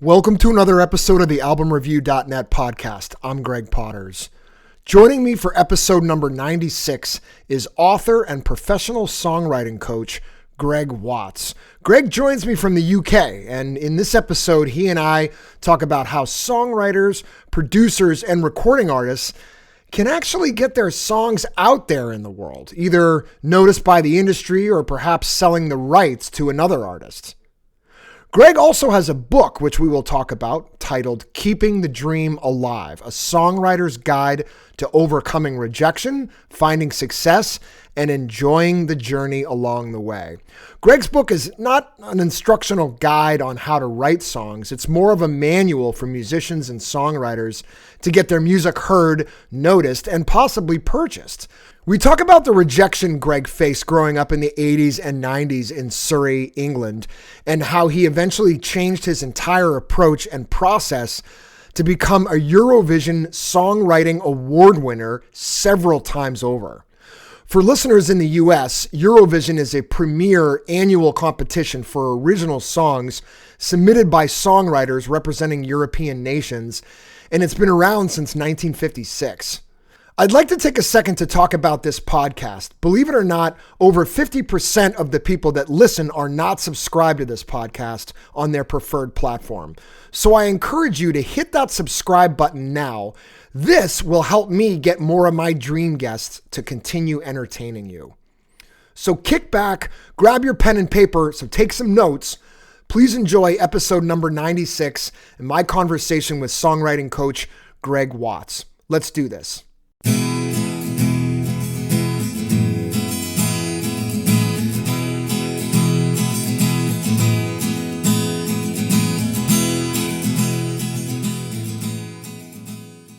Welcome to another episode of the AlbumReview.net podcast. I'm Greg Potters. Joining me for episode number 96 is author and professional songwriting coach Greig Watts. Greg joins me from the UK, and in this episode, he and I talk about how songwriters, producers, and recording artists can actually get their songs out there in the world, either noticed by the industry or perhaps selling the rights to another artist. Greg also has a book, which we will talk about, titled Keeping the Dream Alive, a songwriter's guide to overcoming rejection, finding success, and enjoying the journey along the way. Greg's book is not an instructional guide on how to write songs. It's more of a manual for musicians and songwriters to get their music heard, noticed, and possibly purchased. We talk about the rejection Greg faced growing up in the 80s and 90s in Surrey, England, and how he eventually changed his entire approach and process to become a Eurovision Songwriting Award winner several times over. For listeners in the US, Eurovision is a premier annual competition for original songs submitted by songwriters representing European nations, and it's been around since 1956. I'd like to take a second to talk about this podcast. Believe it or not, over 50% of the people that listen are not subscribed to this podcast on their preferred platform. So I encourage you to hit that subscribe button now. This will help me get more of my dream guests to continue entertaining you. So kick back, grab your pen and paper, so take some notes. Please enjoy episode number 96 and my conversation with songwriting coach Greig Watts. Let's do this.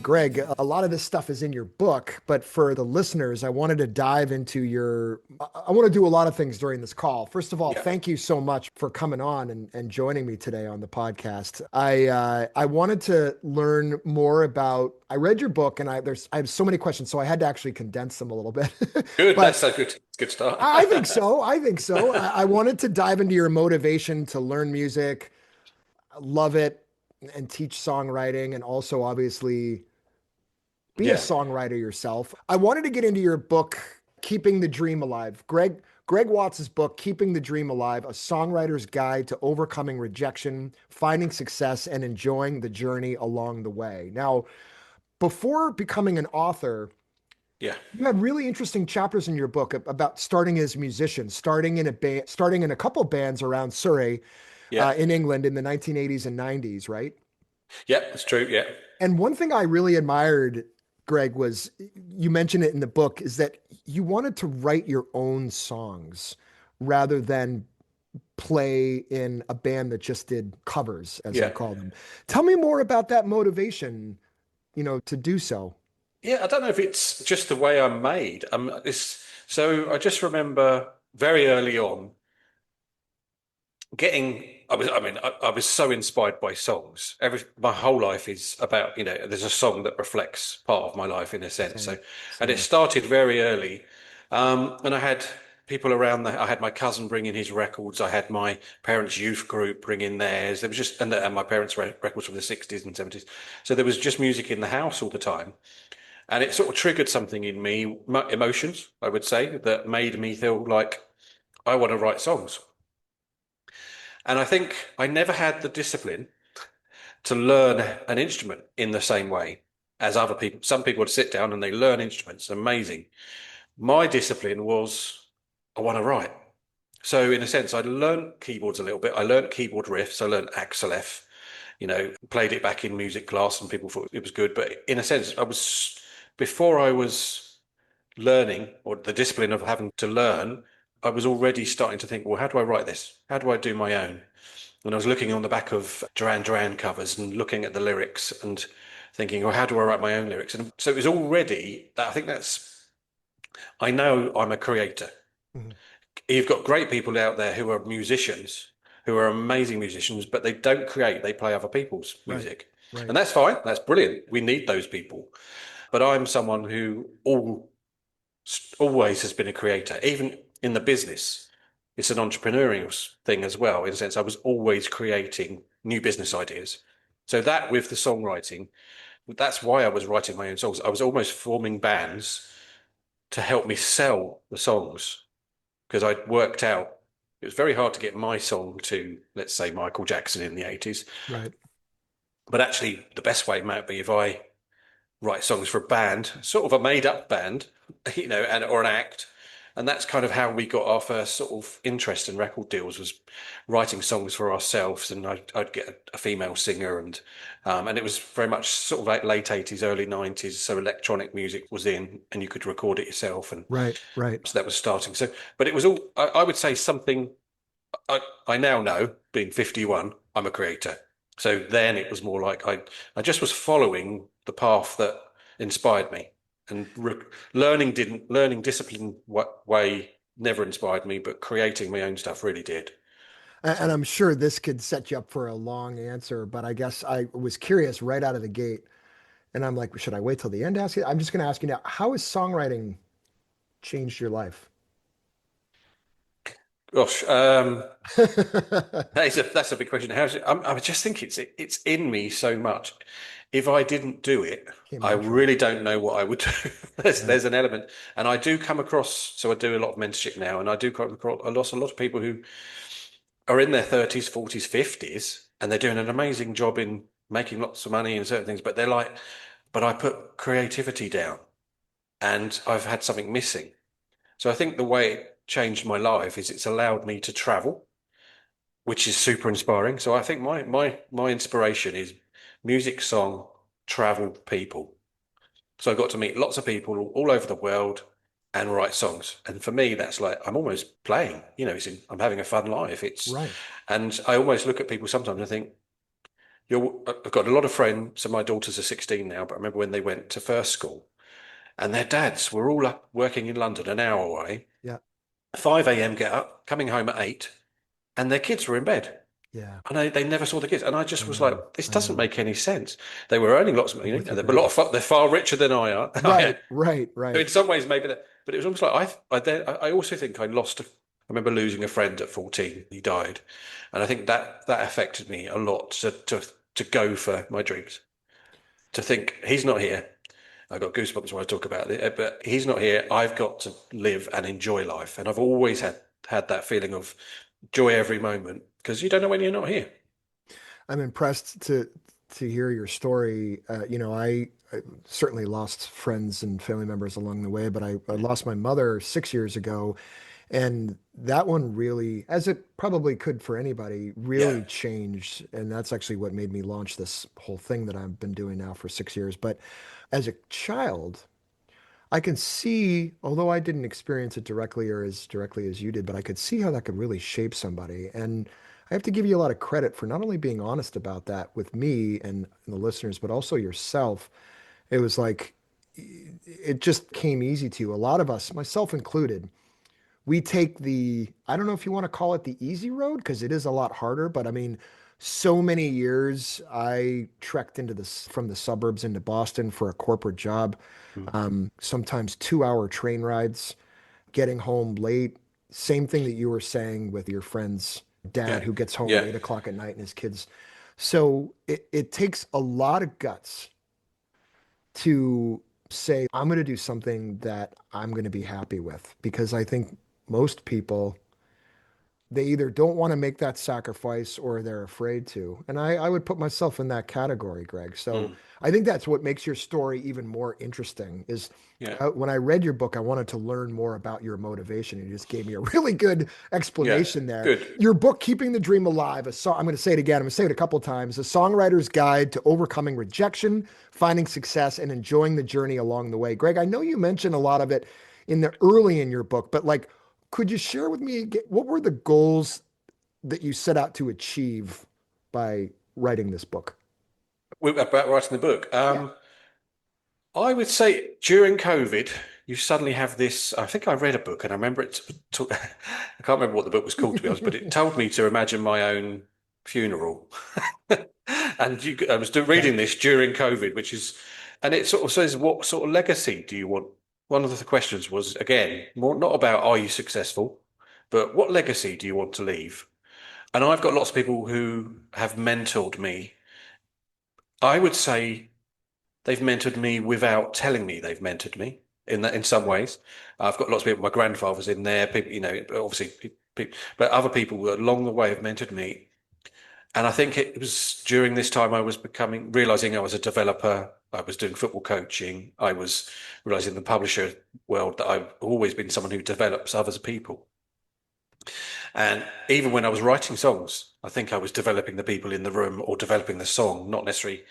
Greg, a lot of this stuff is in your book, but for the listeners, I wanted to dive into I want to do a lot of things during this call. First of all, Thank you so much for coming on and joining me today on the podcast. I wanted to learn more about, I read your book and I have so many questions, so I had to actually condense them a little bit. Good, that's a good start. I think so. I wanted to dive into your motivation to learn music, love it, and teach songwriting, and also obviously be a songwriter yourself. I wanted to get into your book, Keeping the Dream Alive. Greig Watts' book, Keeping the Dream Alive, a songwriter's guide to overcoming rejection, finding success, and enjoying the journey along the way. Now, before becoming an author, you had really interesting chapters in your book about starting as musicians, starting in a couple bands around Surrey, in England in the 1980s and 90s, right? Yeah, that's true. Yeah. And one thing I really admired, Greg, was, you mentioned it in the book, is that you wanted to write your own songs rather than play in a band that just did covers, as I call them. Tell me more about that motivation, to do so. Yeah, I don't know if it's just the way I'm made. So I just remember very early on I was so inspired by songs. My whole life is about, there's a song that reflects part of my life in a sense. And it started very early. And I had people around I had my cousin bring in his records. I had my parents' youth group bring in theirs. There was just, and my parents' records from the 60s and 70s. So there was just music in the house all the time. And it sort of triggered something in me, emotions, I would say, that made me feel like I want to write songs. And I think I never had the discipline to learn an instrument in the same way as other people. Some people would sit down and they learn instruments. Amazing. My discipline was, I want to write. So in a sense, I learned keyboards a little bit. I learned keyboard riffs. I learned Axel F, played it back in music class and people thought it was good. But in a sense, before I was learning, or the discipline of having to learn, I was already starting to think, well, how do I write this? How do I do my own? And I was looking on the back of Duran Duran covers and looking at the lyrics and thinking, well, how do I write my own lyrics? And so it was already, I know I'm a creator. Mm-hmm. You've got great people out there who are musicians, who are amazing musicians, but they don't create, they play other people's music. Right. And that's fine. That's brilliant. We need those people. But I'm someone who always has been a creator, even in the business. it's an entrepreneurial thing as well, in a sense. I was always creating new business ideas. So that with the songwriting, that's why I was writing my own songs. I was almost forming bands to help me sell the songs because I'd worked out it was very hard to get my song to, let's say, Michael Jackson in the 80s. Right. But actually, the best way might be if I write songs for a band, sort of a made-up band, and or an act. And that's kind of how we got our first sort of interest in record deals was writing songs for ourselves. And I'd get a female singer, and it was very much sort of like late 80s, early 90s. So electronic music was in, and you could record it yourself, and Right. Right. so that was starting. So, but it was all I would say something I now know, being 51, I'm a creator. So then it was more like I just was following the path that inspired me, and learning discipline way never inspired me, but creating my own stuff really did. And So I'm sure this could set you up for a long answer, but I guess I was curious right out of the gate. And I'm like, should I wait till the end to ask you? I'm just going to ask you now, how has songwriting changed your life? gosh, Can't that's a big question. I just think it's in me so much. If I didn't do it, I imagine. really don't know what I would do. Yeah. There's an element, and I do come across. So I do a lot of mentorship now, and I do come across a lot of people who are in their 30s, 40s, 50s, and they're doing an amazing job in making lots of money and certain things. But they're like, but I put creativity down, and I've had something missing. So I think the way it changed my life is it's allowed me to travel, which is super inspiring. So I think my inspiration is music, song, travel, people. So I got to meet lots of people all over the world and write songs. And for me, that's like I'm almost playing. I'm having a fun life. Right. And I almost look at people sometimes and I think I've got a lot of friends. So my daughters are 16 now, but I remember when they went to first school and their dads were all up working in London, an hour away. Yeah. 5 a.m. get up, coming home at 8, and their kids were in bed. Yeah. And they never saw the kids. And I I just was know. like, this I doesn't know. make any sense. They were earning lots of I'm money. with you, They're a lot Greg. of they're far richer than I are. Right. Right. So Right. in some ways, maybe that, but it was almost like I also think I remember losing a friend at 14. He died. And I think that affected me a lot to go for my dreams, to think he's not here. I got goosebumps when I talk about it, but he's not here. I've got to live and enjoy life. And I've always had that feeling of joy every moment because you don't know when you're not here. I'm impressed to hear your story. I certainly lost friends and family members along the way, but I lost my mother 6 years ago, and that one really, as it probably could for anybody, Yeah. really changed. And that's actually what made me launch this whole thing that I've been doing now for 6 years. But as a child, I can see, although I didn't experience it directly or as directly as you did, but I could see how that could really shape somebody. And I have to give you a lot of credit for not only being honest about that with me and the listeners, but also yourself. It was like it just came easy to you. A lot of us, myself included, we take I don't know if you want to call it the easy road, because it is a lot harder, but I mean, so many years I trekked into this from the suburbs into Boston for a corporate job, Mm. sometimes 2 hour train rides, getting home late. Same thing that you were saying with your friend's dad Yeah. who gets home at Yeah. 8 o'clock at night and his kids. So it takes a lot of guts to say, I'm going to do something that I'm going to be happy with, because I think most people, they either don't want to make that sacrifice or they're afraid to. And I would put myself in that category, Greg. So Mm. I think that's what makes your story even more interesting is Yeah. when I read your book, I wanted to learn more about your motivation. You just gave me a really good Yeah. explanation there. Good. Your book, Keeping the Dream Alive, I'm going to say it again. I'm going to say it a couple of times. A songwriter's guide to overcoming rejection, finding success, and enjoying the journey along the way. Greg, I know you mentioned a lot of it early in your book, but like, could you share with me what were the goals that you set out to achieve by writing this book? About writing the book. Yeah. I would say during COVID, you suddenly have this. I think I read a book and I remember I can't remember what the book was called, to be honest, but it told me to imagine my own funeral. And I was Okay. reading this during COVID, and it sort of says, what sort of legacy do you want? One of the questions was, again, more not about are you successful, but what legacy do you want to leave? And I've got lots of people who have mentored me. I would say they've mentored me without telling me they've mentored me in some ways. I've got lots of people, my grandfather's in there, people, obviously, but other people along the way have mentored me. And I think it was during this time I was realizing I was a developer. I was doing football coaching. I was realizing in the publisher world that I've always been someone who develops other people. And even when I was writing songs, I think I was developing the people in the room or developing the song, not necessarily,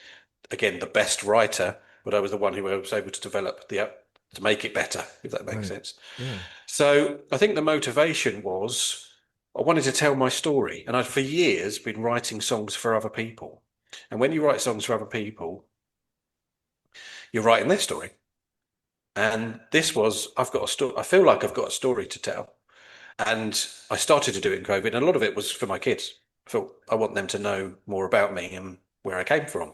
again, the best writer, but I was the one who was able to develop to make it better, if that makes sense. Yeah. So I think the motivation was I wanted to tell my story. And I'd for years been writing songs for other people. And when you write songs for other people, you're writing their story. And this was, I've got a story. I feel like I've got a story to tell. And I started to do it in COVID. And a lot of it was for my kids. I felt I want them to know more about me and where I came from.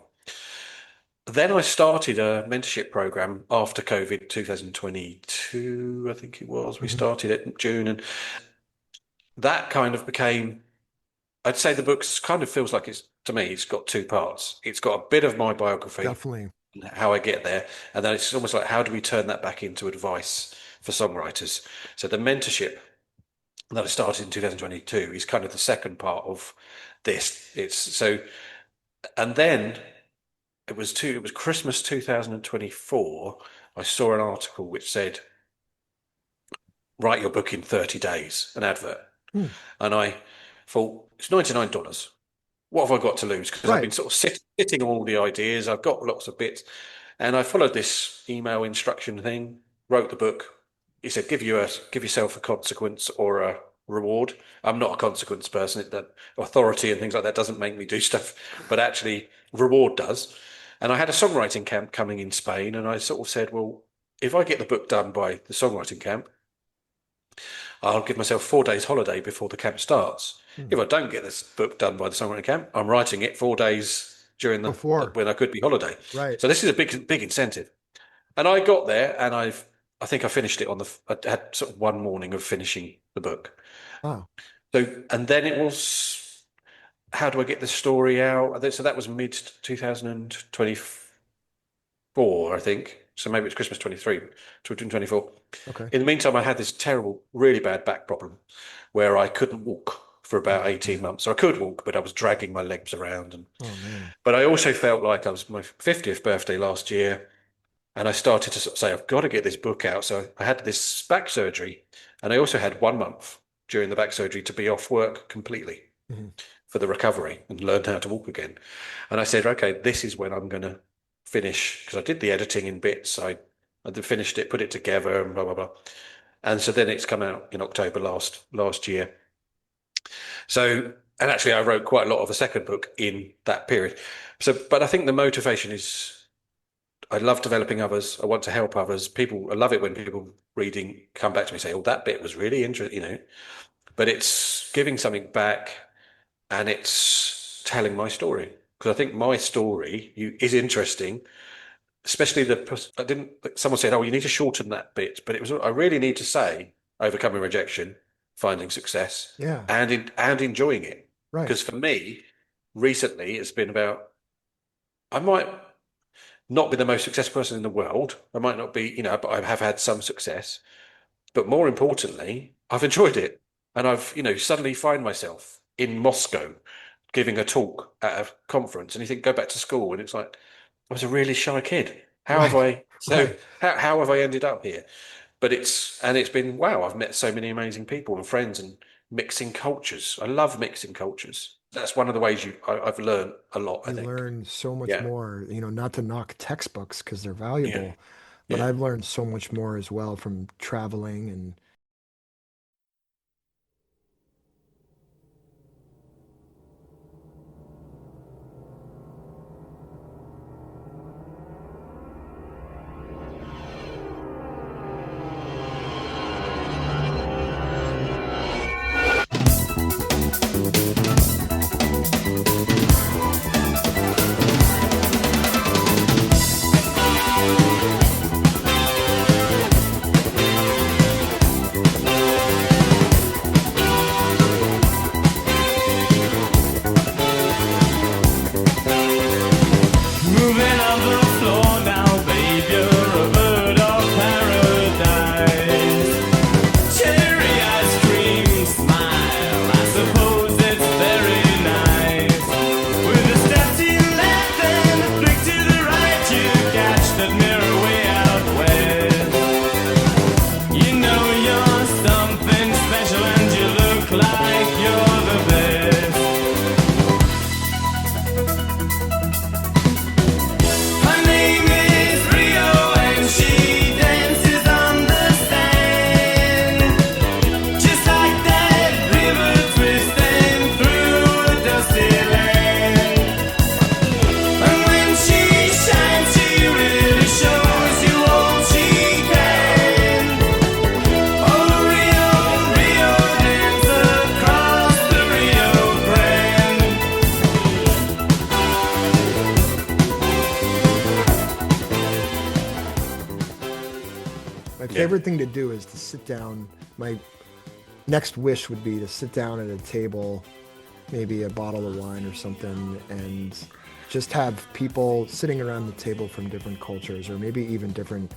Then I started a mentorship program after COVID 2022, I think it was. We started it in June. And that kind of became, I'd say the book kind of feels like to me, it's got two parts. It's got a bit of my biography, Definitely. how I get there. And then it's almost like, how do we turn that back into advice for songwriters? So the mentorship that I started in 2022 is kind of the second part of this. And then it was Christmas 2024. I saw an article which said, write your book in 30 days, an advert. And I thought, it's $99. What have I got to lose? Because I've been sort of sitting on all the ideas. I've got lots of bits. And I followed this email instruction thing, wrote the book. He said, give yourself a consequence or a reward. I'm not a consequence person. That authority and things like that doesn't make me do stuff, but actually reward does. And I had a songwriting camp coming in Spain. And I sort of said, well, if I get the book done by the songwriting camp, I'll give myself 4 days holiday before the camp starts. If I don't get this book done by the songwriting camp, I'm writing it 4 days during when I could be holiday. Right. So this is a big incentive. And I got there, and I think I finished it I had sort of one morning of finishing the book. Oh. So, and then it was, how do I get the story out? So that was mid 2024, I think. So maybe it's Christmas 2024. Okay. In the meantime, I had this terrible, really bad back problem where I couldn't walk for about 18 months. So I could walk, but I was dragging my legs around. But I also felt like I was my 50th birthday last year. And I started to sort of say, I've got to get this book out. So I had this back surgery. And I also had 1 month during the back surgery to be off work completely for the recovery and learn how to walk again. And I said, okay, this is when I'm going to finish, because I did the editing in bits. I finished it, put it together, and blah blah blah. And so then it's come out in October last year. So, and actually, I wrote quite a lot of the second book in that period. So, but I think the motivation is, I love developing others. I want to help others. I love it when people reading come back to me and say, "Oh, that bit was really interesting," But it's giving something back, and it's telling my story, because I think my story is interesting. Especially someone said, oh, you need to shorten that bit, but I really need to say overcoming rejection, finding success, and enjoying it. Right. Because for me, recently, it's been about, I might not be the most successful person in the world. I might not be, but I have had some success. But more importantly, I've enjoyed it. And I've, suddenly find myself in Moscow giving a talk at a conference, and you think, go back to school, and it's like, I was a really shy kid. How have I ended up here? But it's been, wow, I've met so many amazing people and friends, and mixing cultures. I love mixing cultures. That's one of the ways I've learned a lot, I think. Learn so much more, not to knock textbooks because they're valuable, but I've learned so much more as well from traveling and favorite thing to do is to sit down. My next wish would be to sit down at a table, maybe a bottle of wine or something, and just have people sitting around the table from different cultures, or maybe even different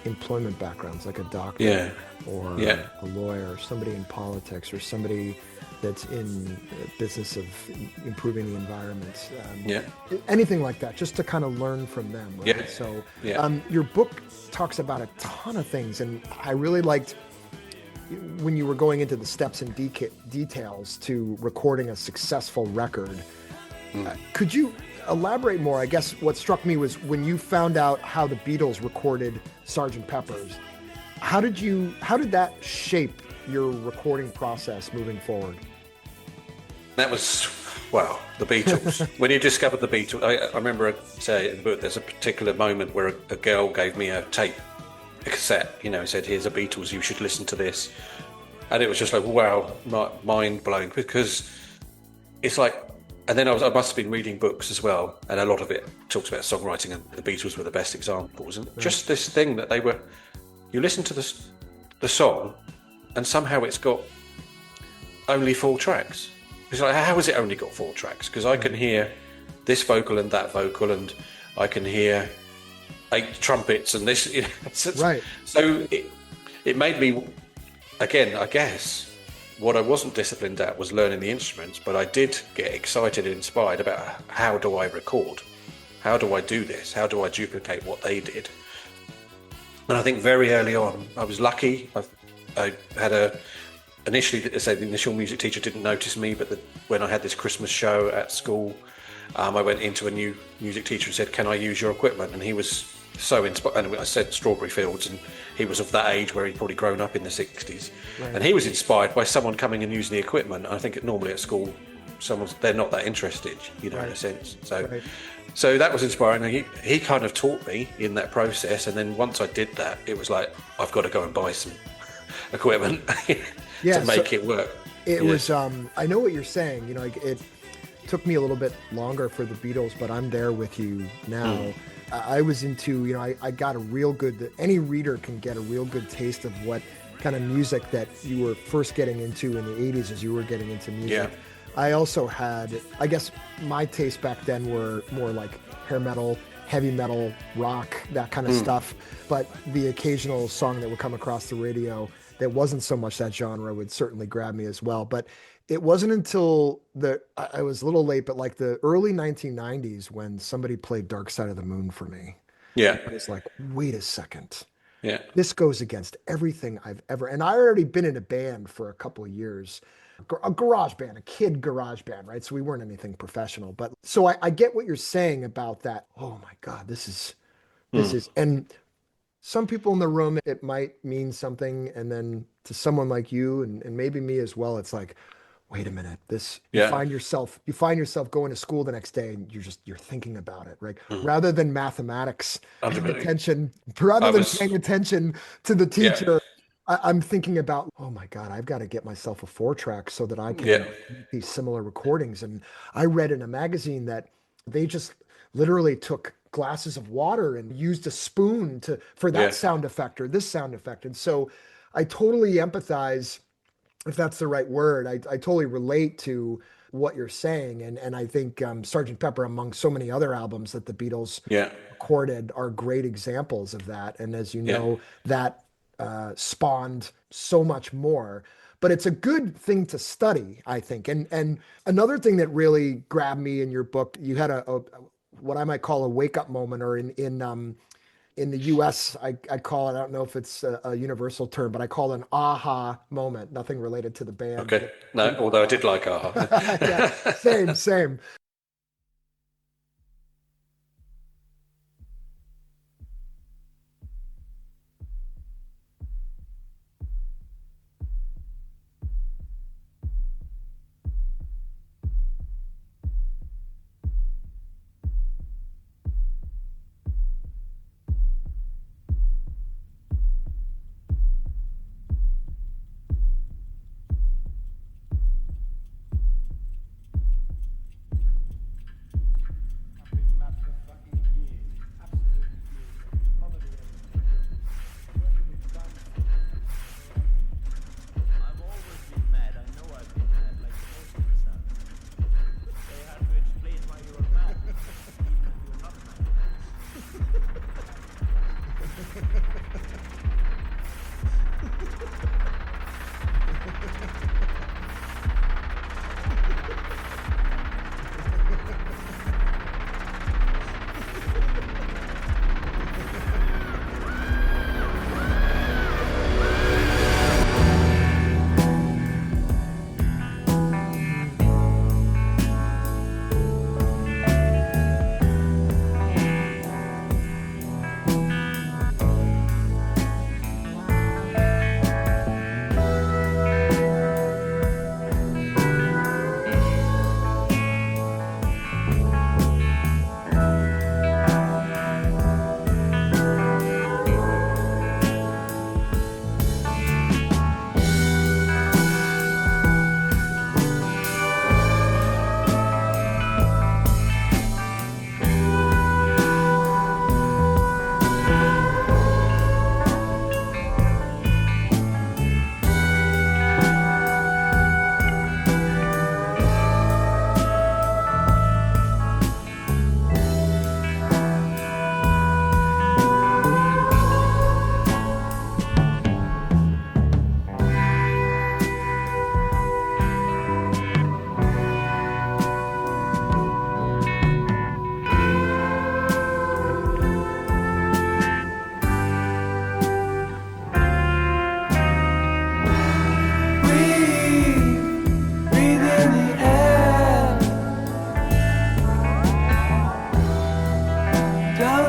employment backgrounds, like a doctor or a lawyer, or somebody in politics, or somebody that's in the business of improving the environment. Anything like that, just to kind of learn from them. Right? Yeah. So Yeah. Your book talks about a ton of things, and I really liked when you were going into the steps and details to recording a successful record. Could you elaborate more? I guess what struck me was when you found out how the Beatles recorded Sgt. Pepper's. How did that shape your recording process moving forward? That was, well, the Beatles. When you discovered the Beatles, I remember say in the book, there's a particular moment where a girl gave me a cassette, said, here's the Beatles, you should listen to this. And it was just like, wow, mind blowing, because it's like, and then I must have been reading books as well, and a lot of it talks about songwriting, and the Beatles were the best examples. And just this thing that you listen to the song, and somehow it's got only 4 tracks. It's like, how has it only got 4 tracks? Because I can hear this vocal and that vocal, and I can hear 8 trumpets and this. Right. So it made me, again, I guess, what I wasn't disciplined at was learning the instruments, but I did get excited and inspired about how do I record? How do I do this? How do I duplicate what they did? And I think very early on, I was lucky. I had initially, the initial music teacher didn't notice me, but when I had this Christmas show at school, I went into a new music teacher and said, can I use your equipment? And he was so inspired. And I said Strawberry Fields, and he was of that age where he'd probably grown up in the 60s. Right. And he was inspired by someone coming and using the equipment. I think normally at school, they're not that interested, in a sense. So that was inspiring. He kind of taught me in that process. And then once I did that, it was like, I've got to go and buy some equipment to make it work. It was, I know what you're saying. It took me a little bit longer for the Beatles, but I'm there with you now. I was into, I got a real good, any reader can get a real good taste of what kind of music that you were first getting into in the 80s as you were getting into music. Yeah. I also had, I guess my tastes back then were more like hair metal, heavy metal, rock, that kind of stuff. But the occasional song that would come across the radio that wasn't so much that genre would certainly grab me as well. But it wasn't until I was a little late, but like the early 1990s when somebody played Dark Side of the Moon for me. Yeah. I was like, wait a second. Yeah. This goes against everything I've ever, and I already been in a band for a couple of years, a garage band, a kid garage band, right? So we weren't anything professional, but so I get what you're saying about that. Oh my God, this is, and some people in the room, it might mean something. And then to someone like you and maybe me as well, it's like, wait a minute, you find yourself going to school the next day and you're thinking about it, right? Rather than mathematics and attention, paying attention to the teacher, I'm thinking about, oh my God, I've got to get myself a 4-track so that I can make these similar recordings. And I read in a magazine that they just literally took glasses of water and used a spoon for that sound effect or this sound effect. And so I totally empathize, if that's the right word. I totally relate to what you're saying. And I think Sgt. Pepper, among so many other albums that the Beatles recorded, are great examples of that. And as you know, that spawned so much more. But it's a good thing to study, I think. And another thing that really grabbed me in your book, you had a what I might call a wake-up moment, or in the US, I call it, I don't know if it's a universal term, but I call it an aha moment, nothing related to the band. Okay. No, although I did like aha. Yeah, same.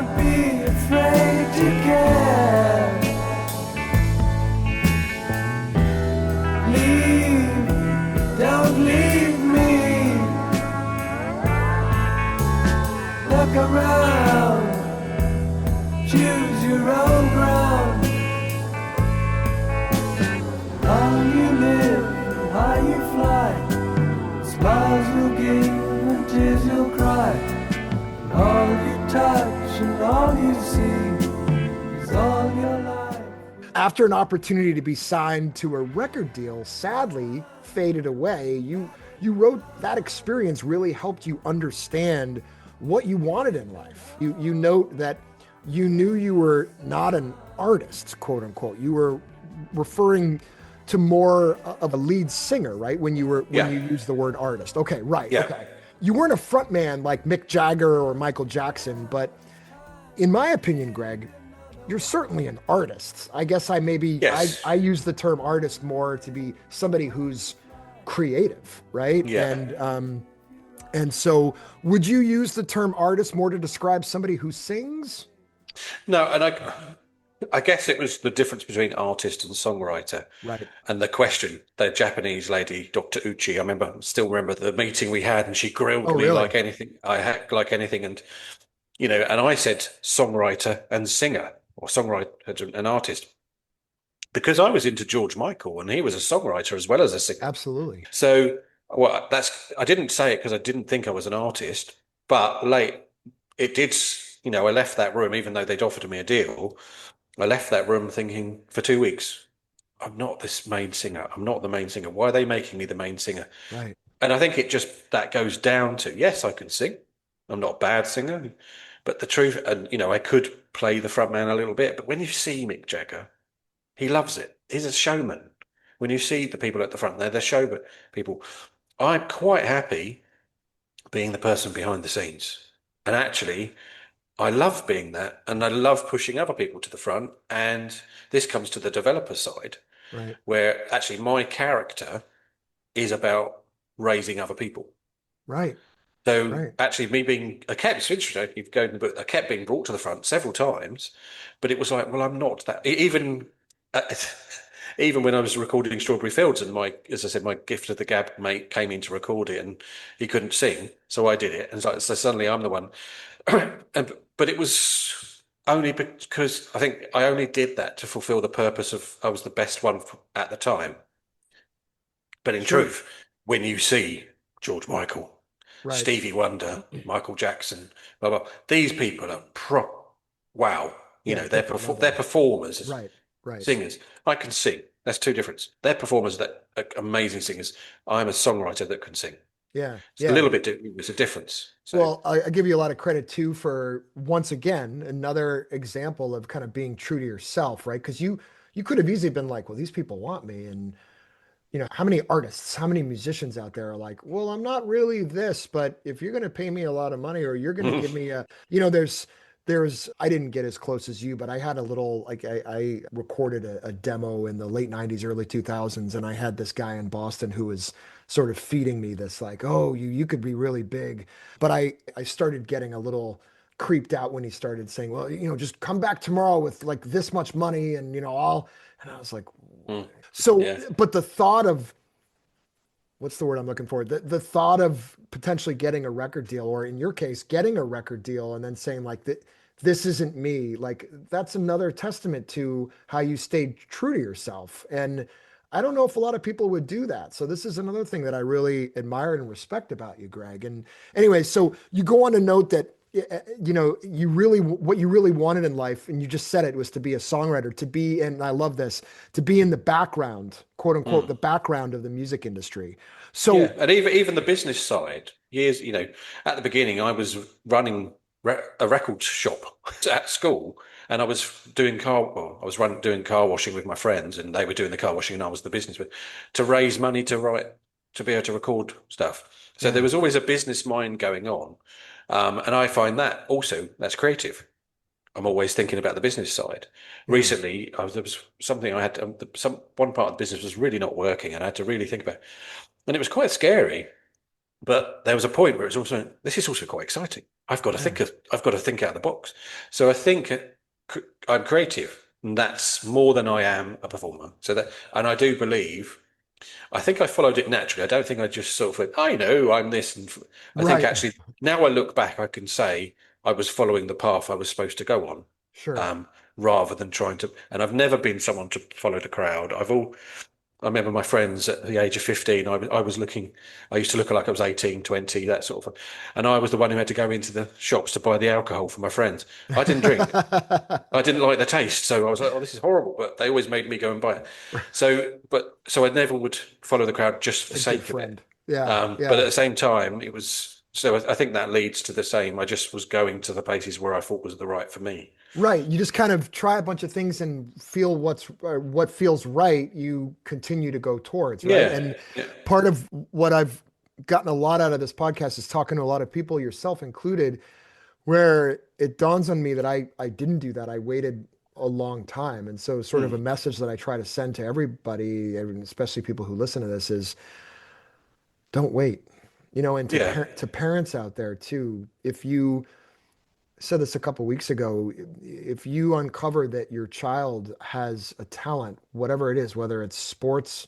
Don't be afraid to care. Leave, don't leave me. Look around, choose your own ground. How you live, how you fly. Smiles you'll give and tears you'll cry. All you touch and all you see is all your life. After an opportunity to be signed to a record deal sadly faded away, you wrote that experience really helped you understand what you wanted in life. You note that you knew you were not an artist, quote unquote. You were referring to more of a lead singer, right? When you used the word artist. Okay, right. Yeah. Okay. You weren't a frontman like Mick Jagger or Michael Jackson, but in my opinion, Greg, you're certainly an artist. I guess Yes. I use the term artist more to be somebody who's creative, right? Yeah. And so would you use the term artist more to describe somebody who sings? No, and I guess it was the difference between artist and songwriter. Right. And the question, the Japanese lady, Dr. Uchi, still remember the meeting we had, and she grilled Oh, me really? like anything. I hacked like anything. And, and I said songwriter and singer, or songwriter and artist, because I was into George Michael and he was a songwriter as well as a singer. Absolutely. So, well, I didn't say it because I didn't think I was an artist, but it did, I left that room, even though they'd offered me a deal. I left that room thinking for 2 weeks, I'm not this main singer. I'm not the main singer. Why are they making me the main singer? Right. And I think that goes down to, yes, I can sing. I'm not a bad singer, but the truth, and I could play the front man a little bit, but when you see Mick Jagger, he loves it. He's a showman. When you see the people at the front, they're the show people. I'm quite happy being the person behind the scenes. And actually, I love being that, and I love pushing other people to the front. And this comes to the developer side, Right. where actually my character is about raising other people. Right. So Right. actually, me being it's interesting. You've gone in the book. I kept being brought to the front several times, but it was like, well, I'm not that. Even even when I was recording Strawberry Fields, and as I said, my gift of the gab mate came in to record it, and he couldn't sing, so I did it, and so suddenly I'm the one. But it was only because I think I only did that to fulfill the purpose of I was the best one at the time. But in Sure. truth, when you see George Michael, Right. Stevie Wonder, Michael Jackson, blah blah, these people are wow. Yeah, They're different level. they're performers, Right. Right. singers. I can sing. That's two difference. They're performers that are amazing singers. I'm a songwriter that can sing. Yeah. It's Yeah. a little bit. It's a difference. So, Well, I give you a lot of credit too for once again another example of kind of being true to yourself, right? Because you could have easily been like, well, these people want me, and how many artists, how many musicians out there are like, well, I'm not really this, but if you're going to pay me a lot of money, or you're going to give me there's I didn't get as close as you, but I had a little like I recorded a demo in the late 90s, early 2000s, and I had this guy in Boston who was sort of feeding me this like, oh, you could be really big. But I started getting a little creeped out when he started saying, well, just come back tomorrow with like this much money, and and I was like, so, yeah. but the thought of what's the word I'm looking for? The thought of potentially getting a record deal, or in your case, getting a record deal, and then saying like that, this isn't me. Like that's another testament to how you stayed true to yourself. And I don't know if a lot of people would do that. So this is another thing that I really admire and respect about you, Greg. And anyway, so you go on to note that what you really wanted in life, and you just said it, was to be a songwriter, to be, and I love this, to be in the background, quote unquote, the background of the music industry. So Yeah, and even the business side, years, at the beginning, I was running a record shop at school, and I was doing doing car washing with my friends, and they were doing the car washing, and I was the businessman, to raise money to be able to record stuff. So there was always a business mind going on, and I find that also that's creative. I'm always thinking about the business side. Recently, there was something I had one part of the business was really not working, and I had to really think about it. And it was quite scary, but there was a point where this is also quite exciting. I've got to I've got to think out of the box. So I think I'm creative, and that's more than I am a performer. So that, and I do believe, I think I followed it naturally. I don't think I just sort of went, I know I'm this. And I think Right. actually, now I look back, I can say I was following the path I was supposed to go on, Sure. um, rather than trying to. And I've never been someone to follow the crowd. I remember my friends at the age of 15, I was looking, I used to look like I was 18, 20, that sort of, and I was the one who had to go into the shops to buy the alcohol for my friends. I didn't drink. I didn't like the taste. So I was like, oh, this is horrible. But they always made me go and buy it. So I never would follow the crowd just for A the good sake of it. friend. Yeah. But at Yeah. the same time, so I think that leads to the same. I just was going to the places where I thought was the right for me. Right. You just kind of try a bunch of things and feel what feels right, you continue to go towards, right? Yeah. And Yeah. part of what I've gotten a lot out of this podcast is talking to a lot of people, yourself included, where it dawns on me that I didn't do that. I waited a long time. And so sort of a Mm. message that I try to send to everybody, and especially people who listen to this, is don't wait. And Yeah. to parents out there too, if you said this a couple weeks ago, if you uncover that your child has a talent, whatever it is, whether it's sports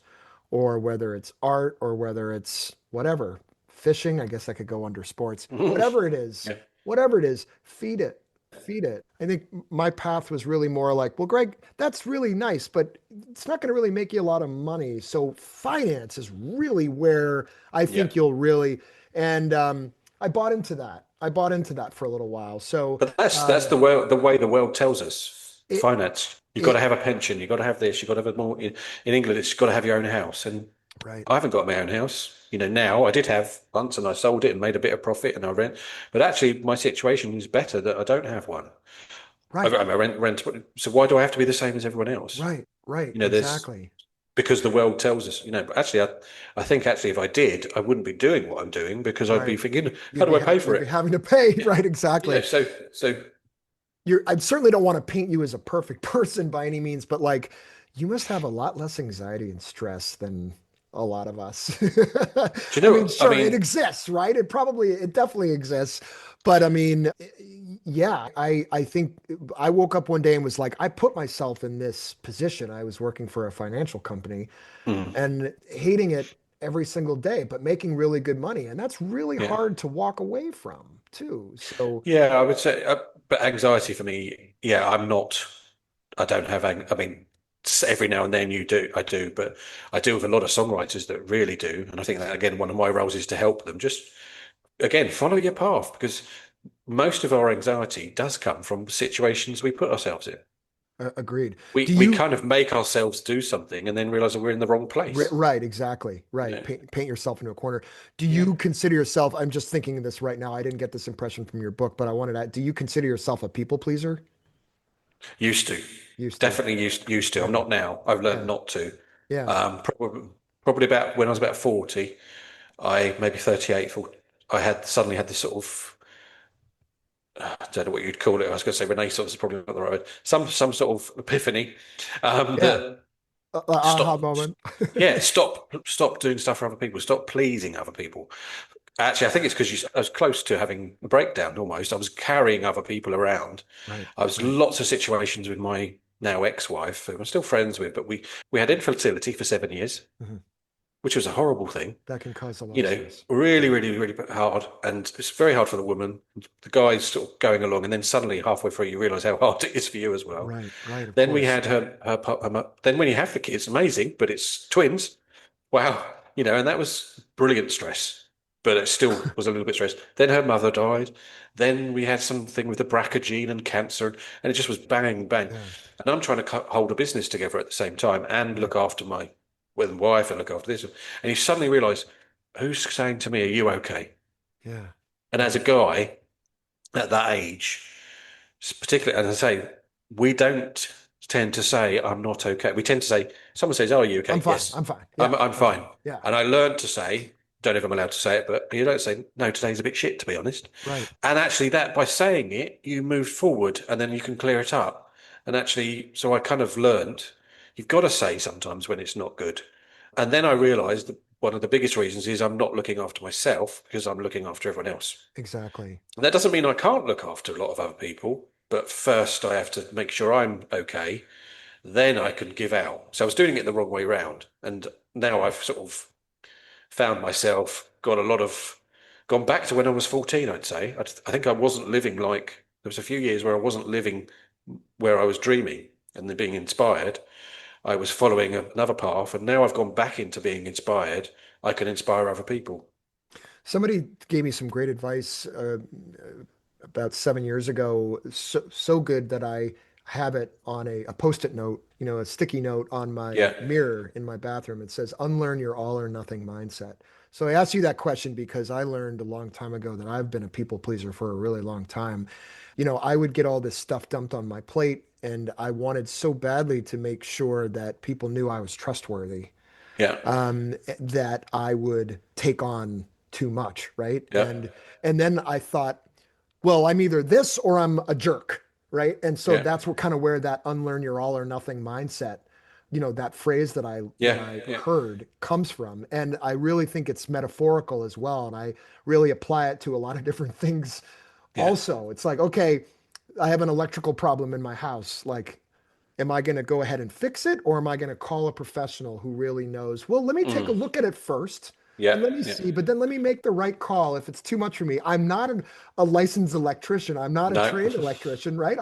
or whether it's art or whether it's whatever, fishing, I guess I could go under sports, Yeah. whatever it is, feed it. Feed it. I think my path was really more like, well, Greg, that's really nice, but it's not going to really make you a lot of money. So finance is really where I Yeah. think you'll really, and I bought into that. I bought into that for a little while. So But that's the way the world tells us it finance. You've got to it have a pension. You've got to have this. You've got to have a more in England. It's got to have your own house. And right, I haven't got my own house. Now I did have once, and I sold it and made a bit of profit, and I rent. But actually, my situation is better that I don't have one. right, I rent. So why do I have to be the same as everyone else? right, There's exactly. because the world tells us. But actually, I think actually, if I did, I wouldn't be doing what I'm doing because I'd be Right. thinking, how do I pay for You'd be it? having to pay, Yeah. right? Exactly. So I certainly don't want to paint you as a perfect person by any means, but like you must have a lot less anxiety and stress than a lot of us. do you I know mean, what I sure, it mean? exists, right? It definitely exists. But I mean, yeah, I think I woke up one day and was like, I put myself in this position. I was working for a financial company Mm, and hating it every single day, but making really good money. And that's really yeah. hard to walk away from too. So, Yeah, I would say, but anxiety for me, yeah, I don't have, I mean, every now and then I do, but I deal with a lot of songwriters that really do. And I think that, again, one of my roles is to help them just, again, follow your path because most of our anxiety does come from situations we put ourselves in. agreed. We, Do we you, kind of make ourselves do something and then realize that we're in the wrong place. right, exactly. You Right. know? Paint yourself into a corner. Do Yeah. you consider yourself, I'm just thinking of this right now. I didn't get this impression from your book, but I wanted to, do you consider yourself a people pleaser? Used to, Used to. definitely used to. I'm Yeah. not now. I've learned Yeah. not to. Yeah. Probably about when I was about 40, I maybe 38, 40, I suddenly had this sort of, I don't know what you'd call it. I was going to say Renaissance is probably not the right word. Some sort of epiphany, Yeah. that Aha stop, moment. yeah, stop doing stuff for other people. Stop pleasing other people. Actually, I think it's because I was close to having a breakdown almost. I was carrying other people around. Right. I was lots of situations with my now ex-wife, who I'm still friends with, but we had infertility for 7 years, Mhm. which was a horrible thing. That can cause a lot of stress. Really, really, really hard. And it's very hard for the woman. The guy's sort of going along, and then suddenly halfway through, you realize how hard it is for you as well. Right. Right. Of Then we course. had then when you have the kids, amazing, but it's twins. Wow. And that was brilliant stress, but it still was a little bit stressed. Then her mother died. Then we had something with the BRCA gene and cancer, and it just was bang, bang. Yeah. And I'm trying to hold a business together at the same time and Right. look after my wife and look after this. And you suddenly realize, who's saying to me, "Are you okay?" Yeah. And as a guy at that age, particularly, as I say, we don't tend to say, "I'm not okay." We tend to say, someone says, "Oh, are you I'm okay?" fine. Yes, I'm fine. Yeah. I'm I'm fine. fine. Yeah. And I learned to say, don't know if I'm allowed to say it, but you don't say, "No, today's a bit shit," to be honest. Right. And actually, that by saying it, you move forward and then you can clear it up. And actually, so I kind of learned you've got to say sometimes when it's not good. And then I realized that one of the biggest reasons is I'm not looking after myself because I'm looking after everyone else. Exactly. And that doesn't mean I can't look after a lot of other people, but first I have to make sure I'm okay. Then I can give out. So I was doing it the wrong way round. And now I've sort of found myself gone back to when I was 14, I'd say. I think I wasn't living like, there was a few years where I wasn't living where I was dreaming and then being inspired. I was following another path, and now I've gone back into being inspired. I can inspire other people. Somebody gave me some great advice about 7 years ago. So good that I have it on a post-it note, a sticky note on my Yeah, mirror in my bathroom. It says, unlearn your all or nothing mindset. So I asked you that question because I learned a long time ago that I've been a people pleaser for a really long time. I would get all this stuff dumped on my plate, and I wanted so badly to make sure that people knew I was trustworthy, yeah, that I would take on too much, right? yeah, And then I thought, well, I'm either this or I'm a jerk, right? And so yeah, that's what kind of where that unlearn your all or nothing mindset, that phrase that yeah, I yeah, heard comes from. And I really think it's metaphorical as well. And I really apply it to a lot of different things yeah. also. It's like, okay, I have an electrical problem in my house. Like, am I going to go ahead and fix it, or am I going to call a professional who really knows? Well, let me take a Mm, look at it first yeah, and let me yeah. see, but then let me make the right call if it's too much for me. I'm not a licensed electrician. I'm not a No. trained electrician, right?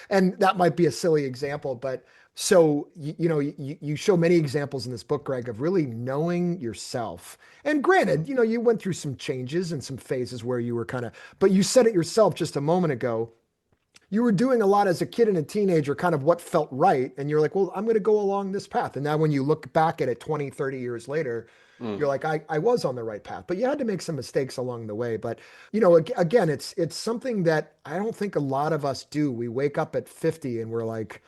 And that might be a silly example, but so, you show many examples in this book, Greg, of really knowing yourself. And granted, you went through some changes and some phases where you were but you said it yourself just a moment ago, you were doing a lot as a kid and a teenager, kind of what felt right. And you're like, well, I'm going to go along this path. And now when you look back at it 20, 30 years later, Mm, you're like, I was on the right path, but you had to make some mistakes along the way. But, again, it's something that I don't think a lot of us do. We wake up at 50 and we're like,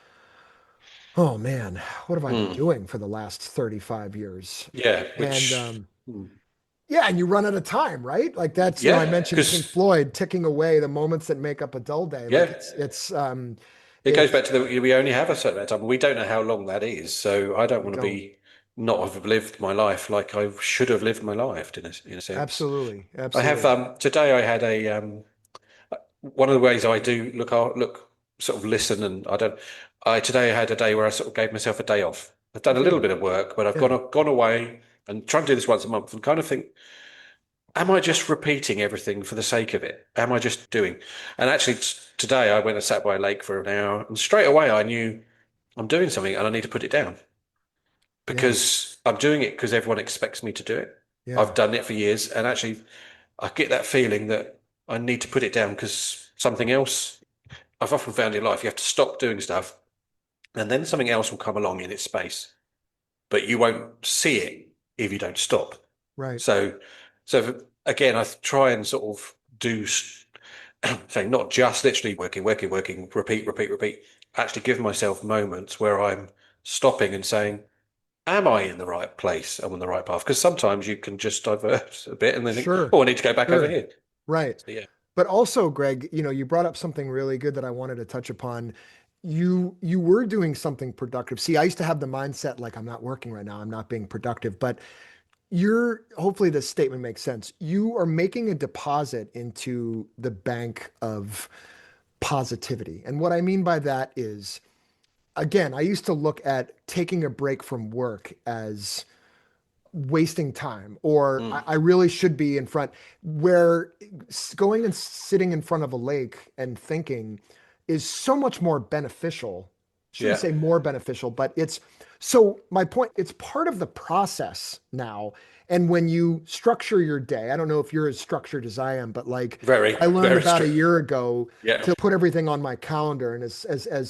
oh man, what have I been mm. doing for the last 35 years? Yeah, And, mm, yeah, and you run out of time, right? Like that's, I yeah, mentioned Pink because Floyd ticking away the moments that make up a dull day. Like yeah, it goes back it's to we only have a certain amount of time. We don't know how long that is, so I don't we want to don't. be not have lived my life like I should have lived my life in a sense. Absolutely. I have Absolutely. today. I had a one of the ways I do look sort of listen, and I don't. I today I had a day where I sort of gave myself a day off. I've done a little Good. bit of work, but I've Yeah. gone away and try and do this once a month and kind of think, am I just repeating everything for the sake of it? Am I just doing? And actually, today I went and sat by a lake for an hour, and straight away I knew I'm doing something and I need to put it down Yeah. because I'm doing it because everyone expects me to do it. I've Yeah. done it for years, and actually, I get that feeling that I need to put it down because something else. I've often found in life you have to stop doing stuff, and then something else will come along in its space, but you won't see it if you don't stop. Right. So, so again, I try and sort of do say not just literally working, working, working, repeat, repeat, repeat. Actually, give myself moments where I'm stopping and saying, "Am I in the right place? I'm on the right path?" Because sometimes you can just divert a bit and then think, Sure. "Oh, I need to go back over Sure. here." Right. So yeah, But also, Greg, you brought up something really good that I wanted to touch upon. You were doing something productive. See, I used to have the mindset like I'm not working right now, I'm not being productive, but hopefully this statement makes sense. You are making a deposit into the bank of positivity. And what I mean by that is, again, I used to look at taking a break from work as wasting time, or I, mm, I really should be in front, where going and sitting in front of a lake and thinking is so much more beneficial. Shouldn't yeah, say more beneficial, but so my point, it's part of the process now. And when you structure your day, I don't know if you're as structured as I am, but like very, I learned very about a strict. year ago Yeah, to put everything on my calendar. And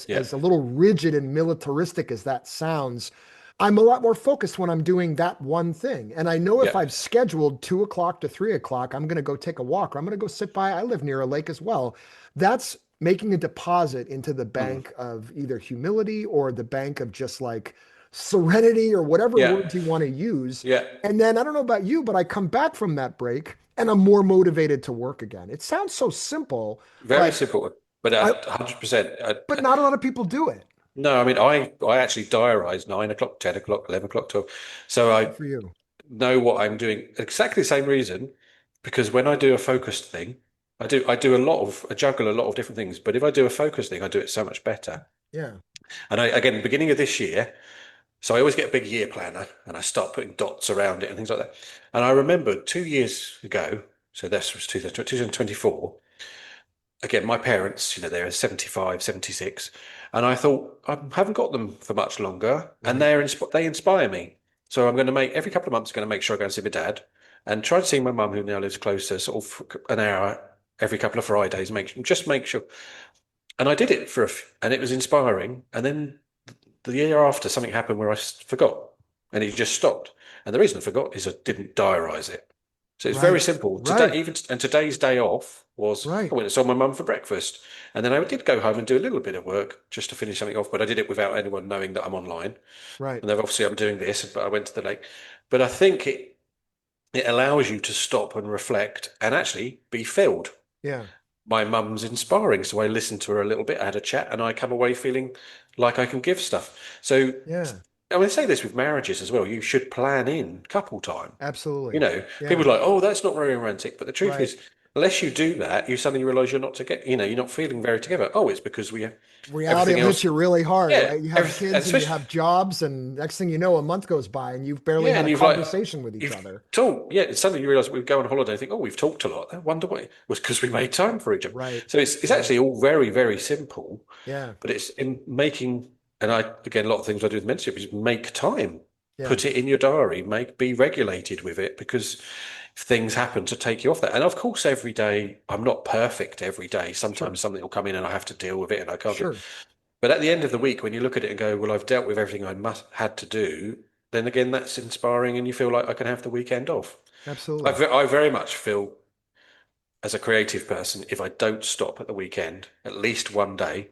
yeah, as a little rigid and militaristic as that sounds, I'm a lot more focused when I'm doing that one thing. And I know if yeah, I've scheduled 2 o'clock to 3 o'clock, I'm going to go take a walk, or I'm going to go sit by, I live near a lake as well. That's making a deposit into the mm, bank of either humility or the bank of just like serenity or whatever yeah, words you want to use. yeah. And then I don't know about you, but I come back from that break and I'm more motivated to work again. It sounds so simple, Very but simple, but I 100%. but not a lot of people do it. No, I mean, I actually diarise 9 o'clock, 10 o'clock, 11 o'clock, 12. So Good I for you. know what I'm doing. Exactly the same reason, because when I do a focused thing, I juggle a lot of different things. But if I do a focused thing, I do it so much better. Yeah. And again, beginning of this year, so I always get a big year planner and I start putting dots around it and things like that. And I remember 2 years ago, so this was 2024, again, my parents, they're 75, 76, and I thought, I haven't got them for much longer, and they inspire me. So I'm going to every couple of months, going to make sure I go and see my dad and try to see my mum, who now lives closer, sort of an hour every couple of Fridays, make sure. And I did it and it was inspiring. And then the year after, something happened where I forgot, and it just stopped. And the reason I forgot is I didn't diarise it. So it's very simple. Today, today's day off was I went and saw my mum for breakfast, and then I did go home and do a little bit of work just to finish something off. But I did it without anyone knowing that I'm online. Right. And then obviously I'm doing this, but I went to the lake. But I think it allows you to stop and reflect and actually be filled. Yeah. My mum's inspiring, so I listened to her a little bit. I had a chat, and I come away feeling like I can give stuff. So yeah. I say this with marriages as well. You should plan in couple time. Absolutely. People are like, oh, that's not very romantic. But the truth is, unless you do that, you suddenly realize you're not you're not feeling very together. Oh, it's because reality hits you really hard. Yeah, right? You have kids and you have jobs, and next thing you know, a month goes by and you've barely had a conversation with each other. Suddenly you realize we go on holiday and think, oh, we've talked a lot. I wonder why. It was because we made time for each other. Right. So it's actually all very, very simple. Yeah. But it's in making, and again, a lot of things I do with mentorship is make time. Yeah. Put it in your diary, be regulated with it, because things happen to take you off that. And of course, every day, I'm not perfect every day. Sometimes something will come in and I have to deal with it and I can't. Sure. But at the end of the week, when you look at it and go, well, I've dealt with everything I had to do, then again, that's inspiring and you feel like I can have the weekend off. Absolutely. I very much feel, as a creative person, if I don't stop at the weekend, at least one day,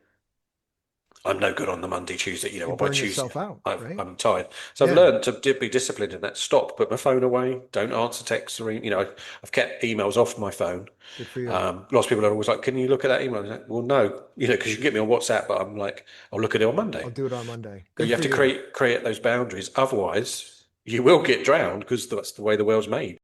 I'm no good on the Monday, Tuesday, you by burn Tuesday, yourself out, right? I'm tired. So I've learned to be disciplined in that. Stop, put my phone away, don't answer texts or, I've kept emails off my phone. Good for you. Lots of people are always like, can you look at that email? Like, well, no, because you can get me on WhatsApp, but I'm like, I'll look at it on Monday. I'll do it on Monday. But you have to create those boundaries. Otherwise, you will get drowned, because that's the way the world's made.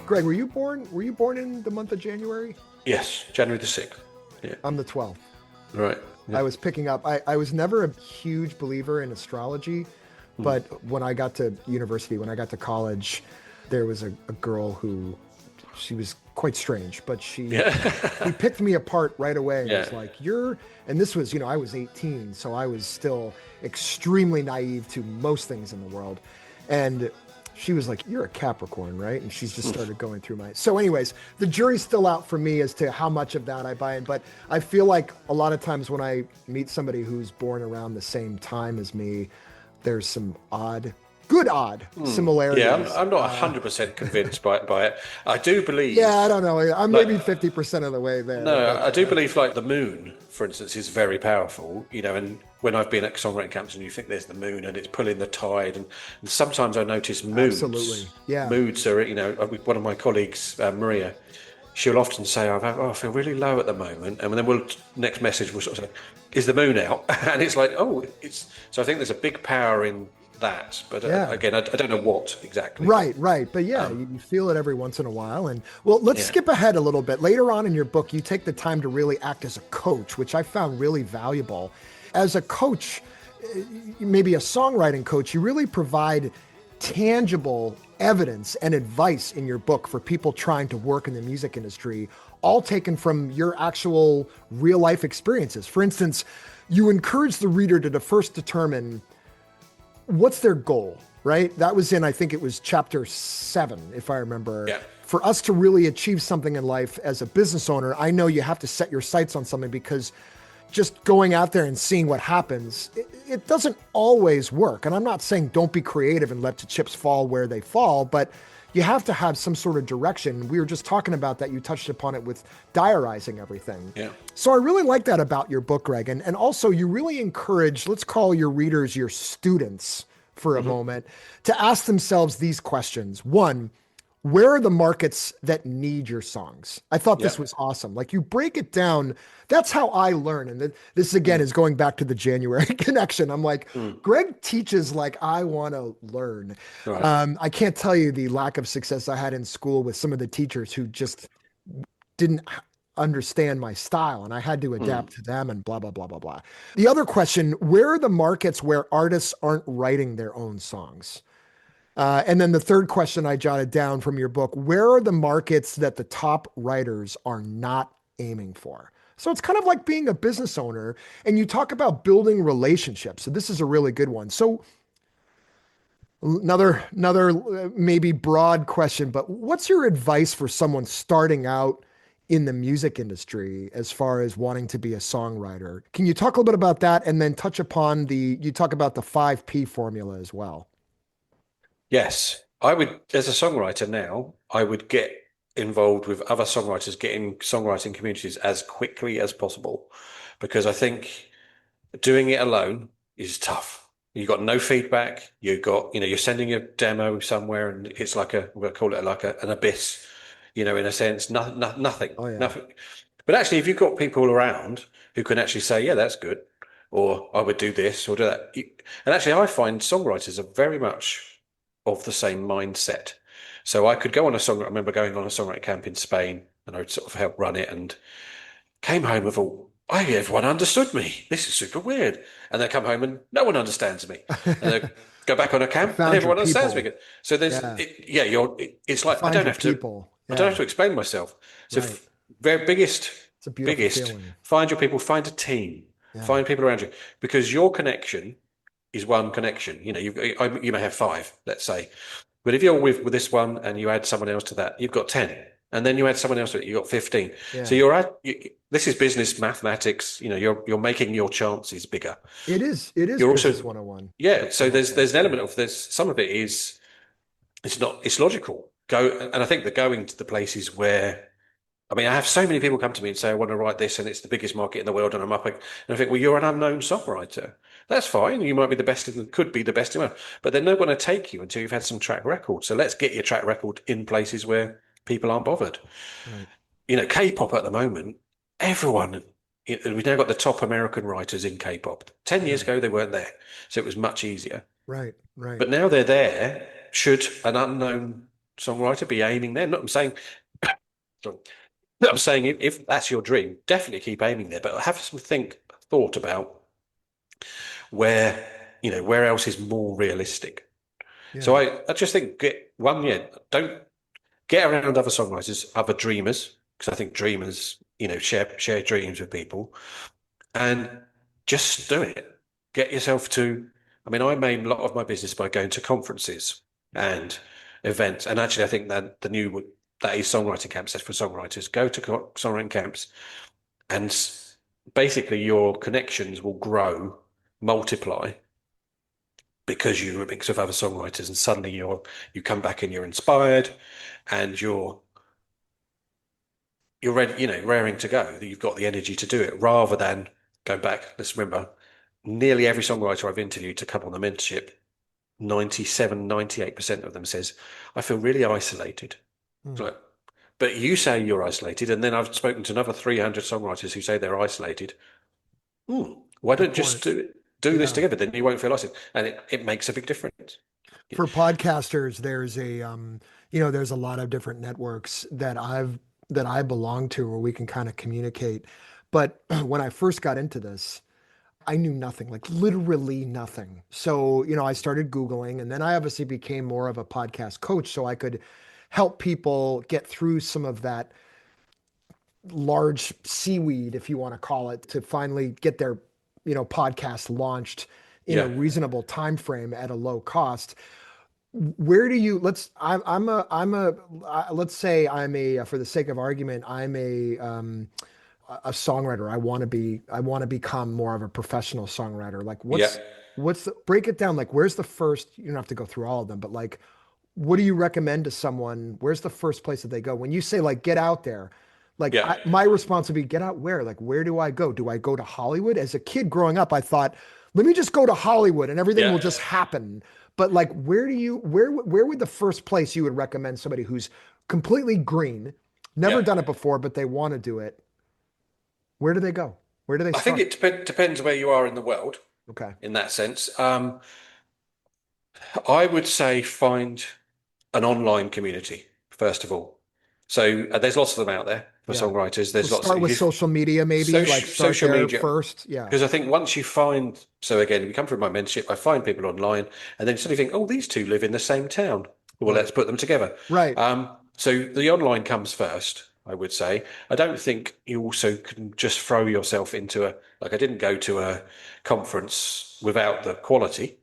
Greg, were you born in the month of January? Yes, January the 6th. Yeah. I'm the 12th. Right. Yeah. I was picking up. I was never a huge believer in astrology, but when I got to university, when I got to college, there was a girl who, she was quite strange, but she picked me apart right away and was like, and this was, I was 18, so I was still extremely naive to most things in the world. And she was like, you're a Capricorn, right? And she's just started going through so anyways, the jury's still out for me as to how much of that I buy in. But I feel like a lot of times when I meet somebody who's born around the same time as me, there's some odd good odd similarities. Yeah, I'm not 100% convinced by it. I do believe. Yeah, I don't know. I'm like, maybe 50% of the way there. No, but, I do believe like the moon, for instance, is very powerful, and when I've been at songwriting camps and you think there's the moon and it's pulling the tide, and sometimes I notice moods. Absolutely, yeah. Moods are, one of my colleagues, Maria, she'll often say, I feel really low at the moment. And then next message will sort of say, is the moon out? And it's like, so I think there's a big power in that. But again, I don't know what exactly. Right. But yeah, you feel it every once in a while. And well, let's skip ahead a little bit. Later on in your book, you take the time to really act as a coach, which I found really valuable. As a coach, maybe a songwriting coach, you really provide tangible evidence and advice in your book for people trying to work in the music industry, all taken from your actual real life experiences. For instance, you encourage the reader to first determine what's their goal, right? That was in, I think it was chapter 7, if I remember. Yeah. For us to really achieve something in life as a business owner, I know you have to set your sights on something, because just going out there and seeing what happens, it doesn't always work. And I'm not saying don't be creative and let the chips fall where they fall, but you have to have some sort of direction. We were just talking about that. You touched upon it with diarizing everything. Yeah. So I really like that about your book, Greg. And also you really encourage, let's call your readers your students for a moment, to ask themselves these questions. One, where are the markets that need your songs? I thought this was awesome. Like, you break it down. That's how I learn. And this again is going back to the January connection. I'm like, Greg teaches like I want to learn. Right. I can't tell you the lack of success I had in school with some of the teachers who just didn't understand my style, and I had to adapt to them, and blah, blah, blah, blah, blah. The other question, where are the markets where artists aren't writing their own songs? And then the third question I jotted down from your book, where are the markets that the top writers are not aiming for? So it's kind of like being a business owner, and you talk about building relationships. So this is a really good one. So another maybe broad question, but what's your advice for someone starting out in the music industry as far as wanting to be a songwriter? Can you talk a little bit about that, and then touch upon you talk about the 5P formula as well? Yes, I would, as a songwriter now, I would get involved with other songwriters, getting songwriting communities as quickly as possible, because I think doing it alone is tough. You got no feedback. You got, you're sending a demo somewhere, and it's like we'll call it like an abyss, in a sense, nothing, nothing. But actually, if you've got people around who can actually say, yeah, that's good, or I would do this or do that. And actually, I find songwriters are very much of the same mindset. So I could go on I remember going on a songwriting camp in Spain, and I would sort of help run it, and came home and thought, everyone understood me. This is super weird. And then come home and no one understands me. And then go back on a camp and everyone understands me. So there's, it's like, I don't have to explain myself. So very biggest, feeling. Find your people, find a team, find people around you, because your connection is one connection. You may have 5, let's say, but if you're with this one and you add someone else to that, you've got 10, and then you add someone else to it, you've got 15. So this is business mathematics. You're making your chances bigger. It is. You're also 101. Yeah. So there's an element of this. Some of it is, it's logical. And I think going to the places where, I have so many people come to me and say, I want to write this, and it's the biggest market in the world, and I'm up. And I think, well, you're an unknown songwriter. That's fine. You might be the best, could be the best in the world, but they're not going to take you until you've had some track record. So let's get your track record in places where people aren't bothered. Right. K-pop at the moment, everyone, we've now got the top American writers in K-pop. 10 years ago, they weren't there. So it was much easier. Right. But now they're there. Should an unknown songwriter be aiming there? I'm saying, if that's your dream, definitely keep aiming there, but have some thought about where else is more realistic. So I just think don't get around other songwriters, other dreamers, because I think dreamers share dreams with people, and just do it. Get yourself to, I made a lot of my business by going to conferences and events, and actually I think that that is songwriting camps. That's for songwriters. Go to songwriting camps, and basically your connections will grow, multiply, because you're a mix of other songwriters, and suddenly you come back and you're inspired, and you're ready, raring to go. That you've got the energy to do it, rather than go back. Let's remember, nearly every songwriter I've interviewed to come on the mentorship, 97, 98% of them says, I feel really isolated. It's like, but you say you're isolated, and then I've spoken to another 300 songwriters who say they're isolated. Why don't just do this together? Then you won't feel isolated, and it makes a big difference. For podcasters, there's a lot of different networks that I belong to where we can kind of communicate. But when I first got into this, I knew nothing, like literally nothing. So, I started Googling, and then I obviously became more of a podcast coach so I could help people get through some of that large seaweed, if you want to call it, to finally get their, podcast launched in a reasonable time frame at a low cost. Where do you, let's say I'm for the sake of argument, I'm a songwriter. I want to become more of a professional songwriter. Like break it down. Like, where's the first, you don't have to go through all of them, but like, what do you recommend to someone? Where's the first place that they go? When you say like, get out there, like my response would be get out where? Like, where do I go? Do I go to Hollywood? As a kid growing up, I thought, let me just go to Hollywood and everything will just happen. But like, where would the first place you would recommend somebody who's completely green, never done it before, but they want to do it? Where do they go? Where do they start? I think it depends where you are in the world. Okay. In that sense, I would say find an online community first of all. So there's lots of them out there for songwriters. There's lots. Start with social media, maybe like social media first. Yeah. Because I think once you find, so again, if you come through my mentorship, I find people online, and then suddenly think, oh, these two live in the same town. Well, let's put them together. Right. So the online comes first, I would say. I don't think you also can just throw yourself into I didn't go to a conference without the quality.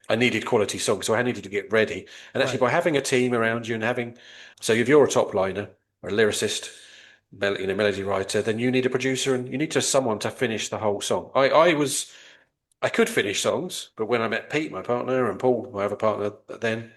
I needed quality songs, so I needed to get ready. And actually, by having a team around you and so if you're a top liner or a lyricist, melody writer, then you need a producer and you need someone to finish the whole song. I could finish songs, but when I met Pete, my partner, and Paul, my other partner, then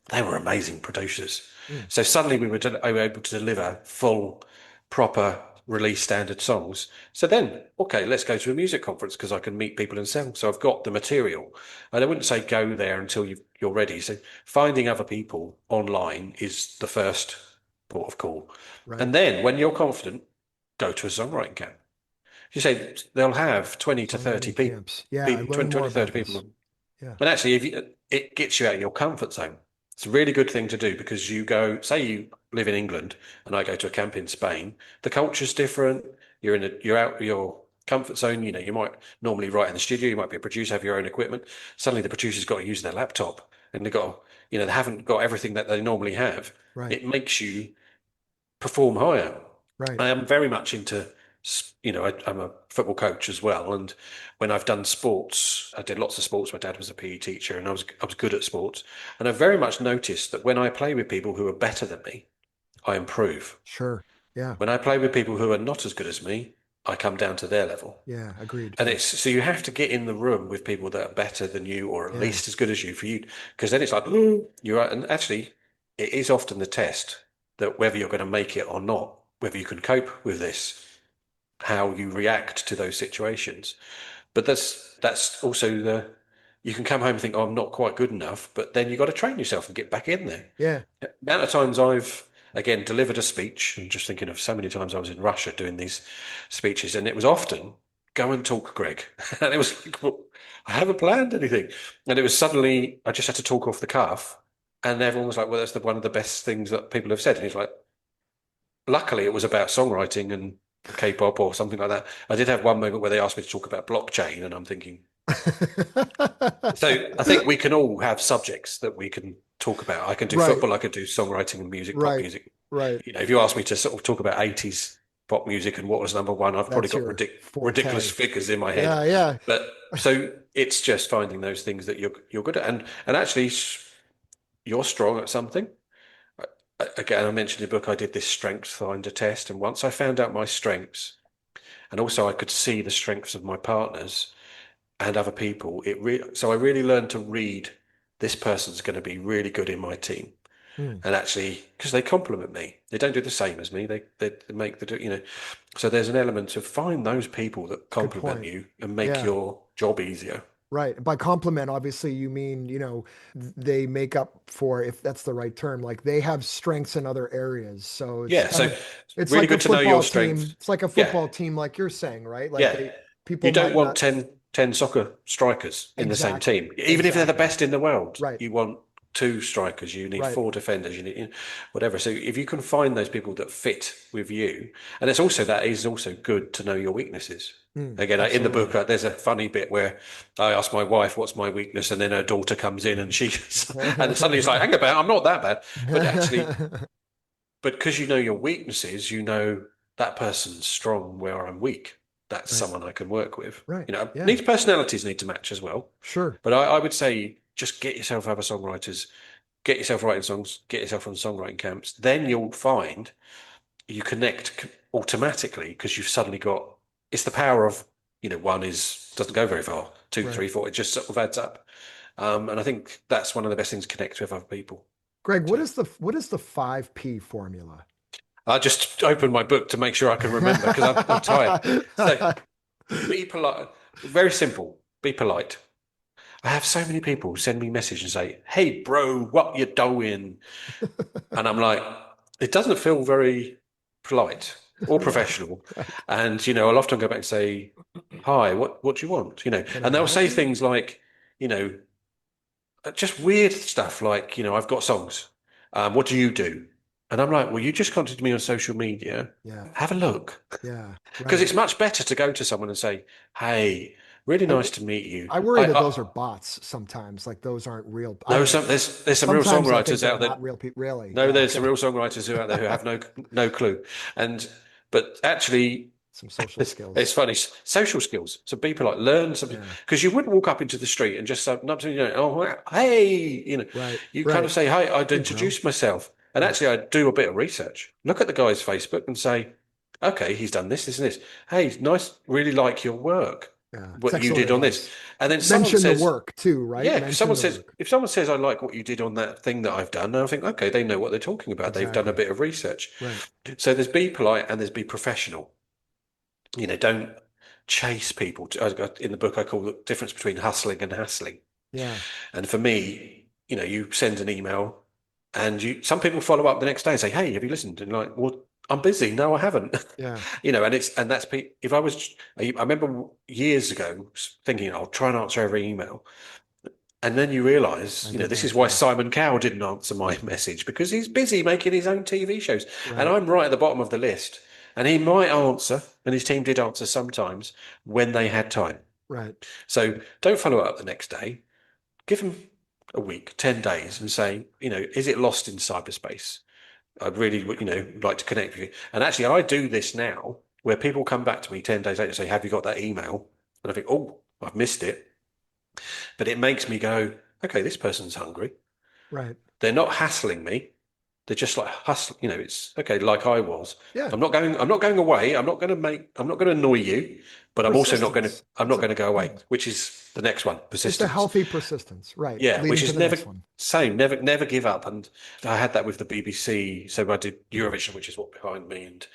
they were amazing producers. So suddenly we were able to deliver full, proper release standard songs. So then, okay, let's go to a music conference because I can meet people and sell. So I've got the material. And I wouldn't say go there until you're ready. So finding other people online is the first port of call. Right. And then when you're confident, go to a songwriting camp. You say they'll have 20 to 30 people. Yeah, 20 to 30 people. Yeah. And actually, it gets you out of your comfort zone. It's a really good thing to do because say you live in England and I go to a camp in Spain, the culture's different. You're out of your comfort zone. You might normally write in the studio, you might be a producer, have your own equipment. Suddenly the producer's got to use their laptop and they haven't got everything that they normally have. Right. It makes you perform higher. Right. I am very much into, I'm a football coach as well. And when I've done sports, I did lots of sports. My dad was a PE teacher and I was good at sports. And I very much noticed that when I play with people who are better than me, I improve. Sure. Yeah. When I play with people who are not as good as me, I come down to their level. Yeah, agreed. And so you have to get in the room with people that are better than you or at least as good as you because then it's like, you're right. And actually it is often the test that whether you're going to make it or not, whether you can cope with this, how you react to those situations. But that's also you can come home and think, oh, I'm not quite good enough, but then you've got to train yourself and get back in there. Yeah. The amount of times I've, again, delivered a speech, and just thinking of so many times I was in Russia doing these speeches, and it was often, go and talk, Greg. And it was like, well, I haven't planned anything. And it was suddenly, I just had to talk off the cuff, and everyone was like, well, that's one of the best things that people have said. And it's like, luckily it was about songwriting and K-pop or something like that. I did have one moment where they asked me to talk about blockchain, and I'm thinking. So I think we can all have subjects that we can talk about. I can do football, I can do songwriting and music, pop music. Right. If you ask me to sort of talk about 80s pop music and what was number one, I've probably got ridiculous figures in my head. Yeah, yeah. But so it's just finding those things that you're good at, and actually you're strong at something. Again, I mentioned in the book, I did this strengths finder test. And once I found out my strengths, and also I could see the strengths of my partners, and other people, so I really learned to read, this person's going to be really good in my team. Hmm. And actually, because they compliment me, they don't do the same as me. They make so there's an element of find those people that Good compliment point. you and make Yeah. your job easier. Right. By compliment, obviously, you mean, they make up for, if that's the right term, like they have strengths in other areas. So Yeah. So it's really like a good to know your football team. strengths. It's like a Yeah. football team, like you're saying, right? Like Yeah. You people don't might want not. 10 soccer strikers in the same Exactly. team, even if they're the Exactly. best in the world. Right. You want two strikers, you need Right. four defenders, you need whatever. So if you can find those people that fit with you, and that is also good to know your weaknesses. Again, in the book, Absolutely. there's a funny bit where I ask my wife, "What's my weakness?" and then her daughter comes in, and and suddenly it's like, "Hang about, I'm not that bad." But actually, but because you know your weaknesses, you know that person's strong where I'm weak. That's Right. someone I can work with. Right. Yeah. Needs personalities need to match as well. Sure. But I would say just get yourself other songwriters, get yourself writing songs, get yourself on songwriting camps. Then you'll find you connect automatically because you've suddenly got, it's the power of, one doesn't go very far, two, Right. three, four, it just sort of adds up. And I think that's one of the best things, connect with other people. Greg, what So is the 5P formula? I just opened my book to make sure I can remember because I'm tired. So be polite. Very simple. Be polite. I have so many people send me messages and say, "Hey, bro, what you doing?" And I'm like, it doesn't feel very polite or Right. professional. Right. And I'll often go back and say, "Hi, what do you want?" Can I And they'll help say you? things like, you know, just weird stuff like, "I've got songs. What do you do?" And I'm like, "Well, you just contacted me on social media. Yeah. Have a look." Yeah. Because Right. it's much better to go to someone and say, "Hey, really I nice to meet you. I worry that I those are bots sometimes. Like those aren't real. I no, don't know. there's some real Sometimes I think songwriters they're out there. not real people. Really? No, Yeah. there's some Okay. real songwriters who are out there who have no clue. And but actually, Some social it's skills. funny. Social skills. So be polite, learn something Yeah. because you wouldn't walk up into the street and just say, not to, "Oh, hey," Right. you kind Right. of say, "Hi, I'd Hey, bro. introduce myself." And Right. actually, I'd do a bit of research. Look at the guy's Facebook and say, "Okay, he's done this, this, and this. Hey, nice, really like your work, Yeah. It's what you excellent did on this." advice. And then someone Mention the says, work too, right? yeah, Mention the work. if someone says, "I like what you did on that thing that I've done," I think, okay, they know what they're talking about. They've done a Exactly. bit of research. Right. So there's be polite and there's be professional. Don't chase people. In the book, I call the difference between hustling and hassling. Yeah. And for me, you send an email and some people follow up the next day and say, "Hey, have you listened?" And like, "Well, I'm busy. No, I haven't." Yeah. And that's, if I remember years ago thinking, I'll try and answer every email. And then you realize, I did this that is why too. Simon Cowell didn't answer my message because he's busy making his own TV shows. And Right. I'm right at the bottom of the list. And he might answer, and his team did answer sometimes when they had time. Right. So don't follow up the next day. Give them a week, 10 days, and say, is it lost in cyberspace? I'd really, like to connect with you. And actually, I do this now where people come back to me 10 days later and say, "Have you got that email?" And I think, "Oh, I've missed it." But it makes me go, okay, this person's hungry. Right. They're not hassling me. They're just like hustle. It's okay, like I was. Yeah. I'm not going away. I'm not going to annoy you, but Persistence. I'm not going to go away, Yeah. which is the next one, It's a persistence. healthy persistence. Right. Yeah, Leading which to is the next one. never give up. And I had that with the BBC. So I did Eurovision, which is what behind me, and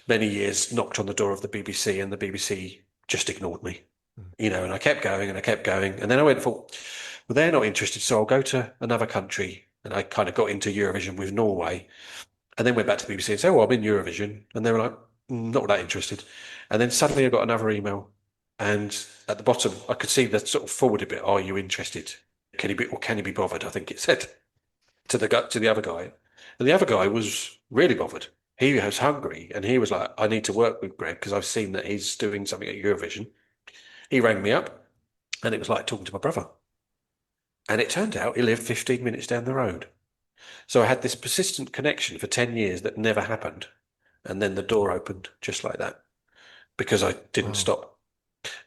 many years knocked on the door of the BBC, and the BBC just ignored me. And I kept going and I kept going. And then I went for, well, they're not interested, so I'll go to another country. And I kind of got into Eurovision with Norway and then went back to the BBC and said, "Oh, I'm in Eurovision." And they were like, "Not that interested." And then suddenly I got another email. And at the bottom, I could see the sort of forwarded bit, "Are you interested? Can you be bothered?" I think it said to the other guy. And the other guy was really bothered. He was hungry and he was like, "I need to work with Greg because I've seen that he's doing something at Eurovision." He rang me up and it was like talking to my brother. And it turned out he lived 15 minutes down the road. So I had this persistent connection for 10 years that never happened. And then the door opened just like that because I didn't Wow. stop.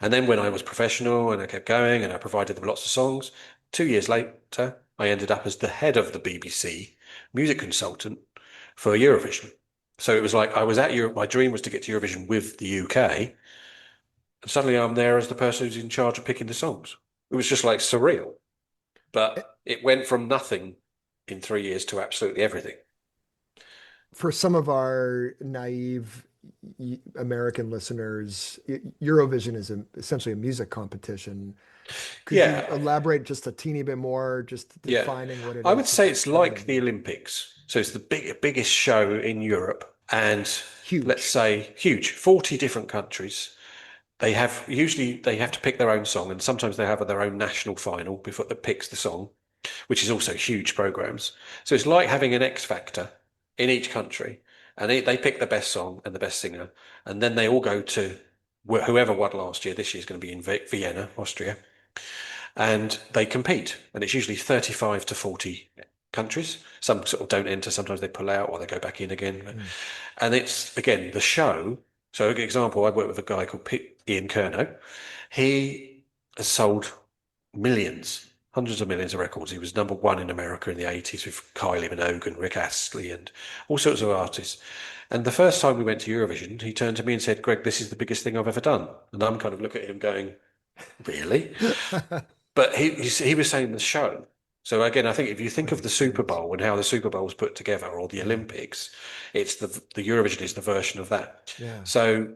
And then when I was professional and I kept going and I provided them lots of songs, 2 years later, I ended up as the head of the BBC music consultant for Eurovision. So it was like I was at Europe. My dream was to get to Eurovision with the UK. And suddenly I'm there as the person who's in charge of picking the songs. It was just like surreal. But it went from nothing in 3 years to absolutely everything. For some of our naive American listeners, Eurovision is essentially a music competition. Could you Yeah, elaborate just a teeny bit more, just yeah. defining what it I is would for say those it's like the starting? Olympics. So it's the biggest show in Europe. And let's Huge. say huge, 40 different countries. They have to pick their own song, and sometimes they have their own national final before that picks the song, which is also huge programs. So it's like having an X Factor in each country, and they pick the best song and the best singer, and then they all go to whoever won last year. This year's going to be in Vienna, Austria, and they compete. And it's usually 35 to 40 countries. Some sort of don't enter, sometimes they pull out or they go back in again. And it's, again, the show. So, an example, I work with a guy called Ian Kerno. He has sold millions, hundreds of millions of records. He was number one in America in the 80s with Kylie Minogue and Rick Astley and all sorts of artists. And the first time we went to Eurovision, he turned to me and said, Greg, this is the biggest thing I've ever done. And I'm kind of looking at him going, really? But he was saying the show. So again, I think if you think of the Super Bowl and how the Super Bowl was put together, or the Olympics, it's the Eurovision is the version of that. Yeah. So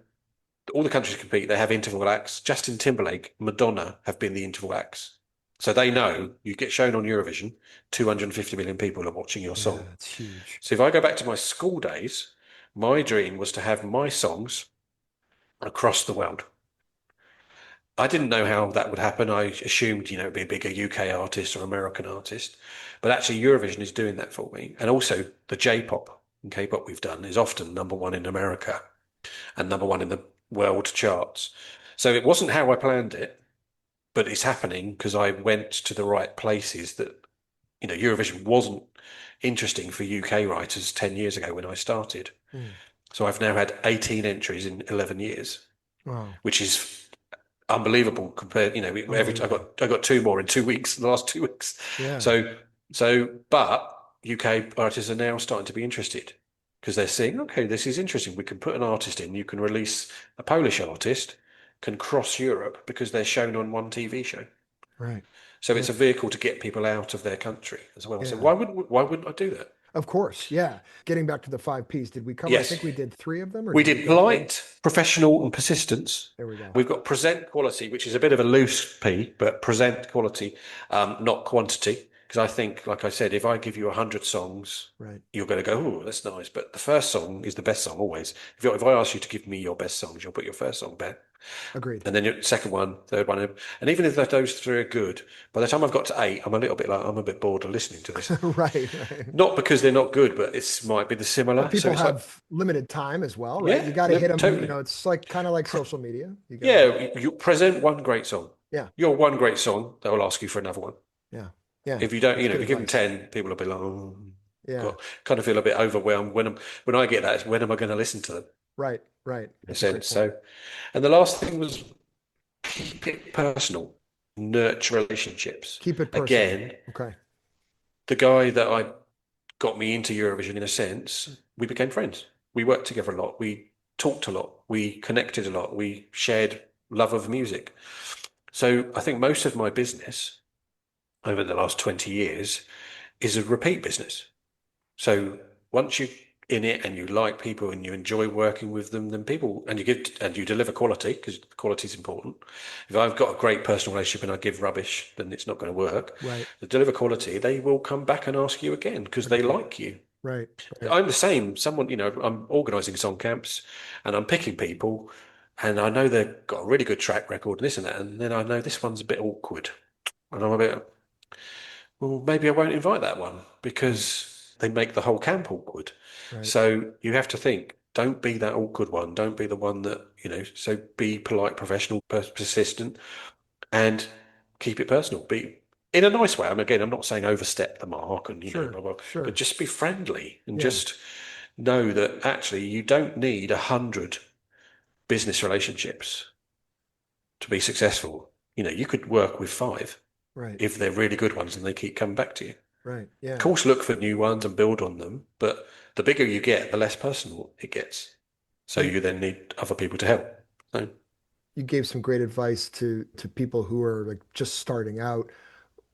all the countries compete. They have interval acts. Justin Timberlake, Madonna have been the interval acts. So they know you get shown on Eurovision, 250 million people are watching your song. That's huge. So if I go back to my school days, my dream was to have my songs across the world. I didn't know how that would happen. I assumed, it'd be a bigger UK artist or American artist. But actually, Eurovision is doing that for me. And also, the J-pop and K-pop we've done is often number one in America and number one in the world charts. So it wasn't how I planned it, but it's happening because I went to the right places that, Eurovision wasn't interesting for UK writers 10 years ago when I started. So I've now had 18 entries in 11 years, Wow. which is unbelievable compared, I got two more in 2 weeks, the last 2 weeks. Yeah. But UK artists are now starting to be interested because they're seeing, okay, this is interesting. We can put an artist in, you can release a Polish artist, can cross Europe because they're shown on one TV show. Right. So it's a vehicle to get people out of their country as well. So Yeah. why wouldn't I do that? Of course. Yeah. Getting back to the 5 Ps, did we cover? Yes. I think we did 3 of them. Or We did did go polite, professional, and persistence. There we go. We've got present quality, which is a bit of a loose P, but present quality, not quantity. Because I think, like I said, if I give you 100 songs, Right. you're going to go, oh, that's nice. But the first song is the best song always. If I ask you to give me your best songs, you'll put your first song back. Agreed. And then your second one, third one. And even if those 3 are good, by the time I've got to 8, I'm a bit bored of listening to this. Right. Not because they're not good, but it might be the similar. But people it's have limited time as well, right? Yeah, You got to hit them. totally. It's kind of like social media. You present one great song. Yeah. Your one great song, they'll ask you for another one. Yeah. Yeah. If you don't, That's if good you give them advice. 10, people will be like, oh, Yeah. kind of feel a bit overwhelmed when I get that. It's when am I going to listen to them? Right. Right. In a That's a great sense. So, point. and the last thing was keep it personal, nurture relationships. Keep it personal. Again, Okay. the guy that I got me into Eurovision, in a sense, we became friends. We worked together a lot. We talked a lot. We connected a lot. We shared love of music. So I think most of my business over the last 20 years is a repeat business. So once you're in it and you like people and you enjoy working with them, then people, and you deliver quality, because quality is important. If I've got a great personal relationship and I give rubbish, then it's not going to work. Right. To deliver quality, they will come back and ask you again because they like you. Right. I'm the same. I'm organising song camps and I'm picking people and I know they've got a really good track record and this and that. And then I know this one's a bit awkward. And I'm a bit, well, maybe I won't invite that one because they make the whole camp awkward. Right. So you have to think, don't be that awkward one. Don't be the one that, so be polite, professional, persistent and keep it personal. Be in a nice way. Again, I'm not saying overstep the mark and, Sure, blah, blah, sure. but just be friendly and Yeah. just know that actually you don't need 100 business relationships to be successful. You could work with 5 Right. if they're really good ones and they keep coming back to you. Right. Yeah. Of course, look for new ones and build on them, but the bigger you get, the less personal it gets. So you then need other people to help. So. you gave some great advice to people who are like just starting out.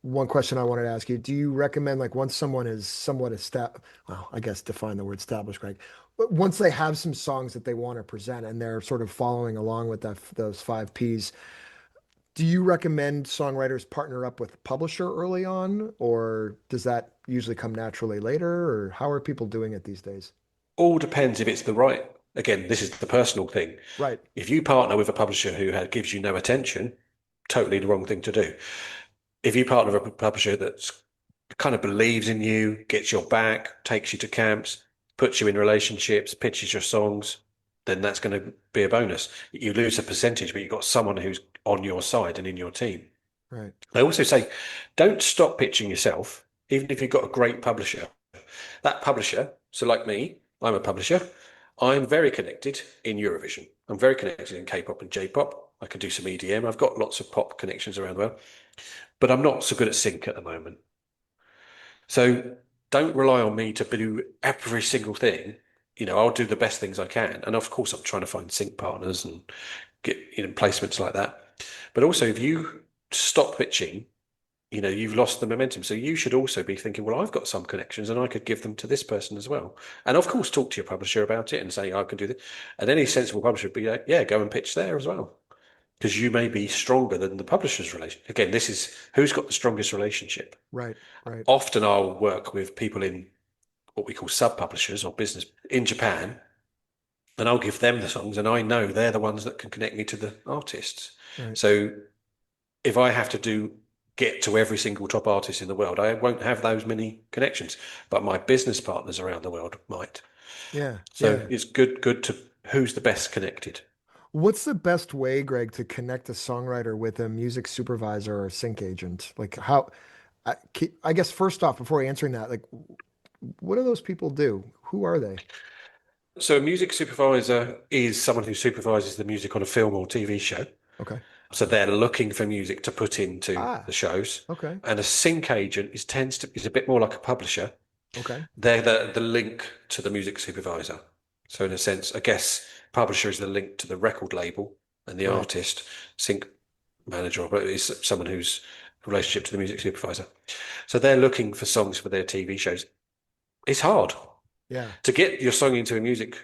One question I wanted to ask you, do you recommend like once someone is somewhat established, well, I guess define the word established, Greg, but once they have some songs that they want to present and they're sort of following along with those 5 Ps, do you recommend songwriters partner up with a publisher early on, or does that usually come naturally later, or how are people doing it these days? All depends if it's the right, again, this is the personal thing. Right. If you partner with a publisher who gives you no attention, totally the wrong thing to do. If you partner with a publisher that kind of believes in you, gets your back, takes you to camps, puts you in relationships, pitches your songs, then that's going to be a bonus. You lose a percentage, but you've got someone who's on your side and in your team. Right. I also say, don't stop pitching yourself, even if you've got a great publisher. That publisher, so like me, I'm a publisher. I'm very connected in Eurovision. I'm very connected in K-pop and J-pop. I can do some EDM. I've got lots of pop connections around the world, but I'm not so good at sync at the moment. So don't rely on me to do every single thing. I'll do the best things I can. And of course, I'm trying to find sync partners and get, placements like that. But also, if you stop pitching, you've lost the momentum. So you should also be thinking, well, I've got some connections and I could give them to this person as well. And of course, talk to your publisher about it and say, I can do this. And any sensible publisher would be like, yeah, go and pitch there as well. Because you may be stronger than the publisher's relationship. Again, this is who's got the strongest relationship. Right. Right. Often I'll work with people in what we call sub-publishers or business in Japan, and I'll give them the songs, and I know they're the ones that can connect me to the artists. Right. So if I have to get to every single top artist in the world, I won't have those many connections, but my business partners around the world might. Yeah. So it's good to who's the best connected. What's the best way, Greg, to connect a songwriter with a music supervisor or sync agent? Like how, I guess first off, before answering that, like what do those people do? Who are they? So a music supervisor is someone who supervises the music on a film or TV show. Okay. So they're looking for music to put into the shows. Okay. And a sync agent is a bit more like a publisher. Okay. They're the link to the music supervisor. So in a sense, I guess publisher is the link to the record label, and the artist, sync manager, is someone who's a relationship to the music supervisor. So they're looking for songs for their TV shows. It's hard. Yeah. To get your song into a music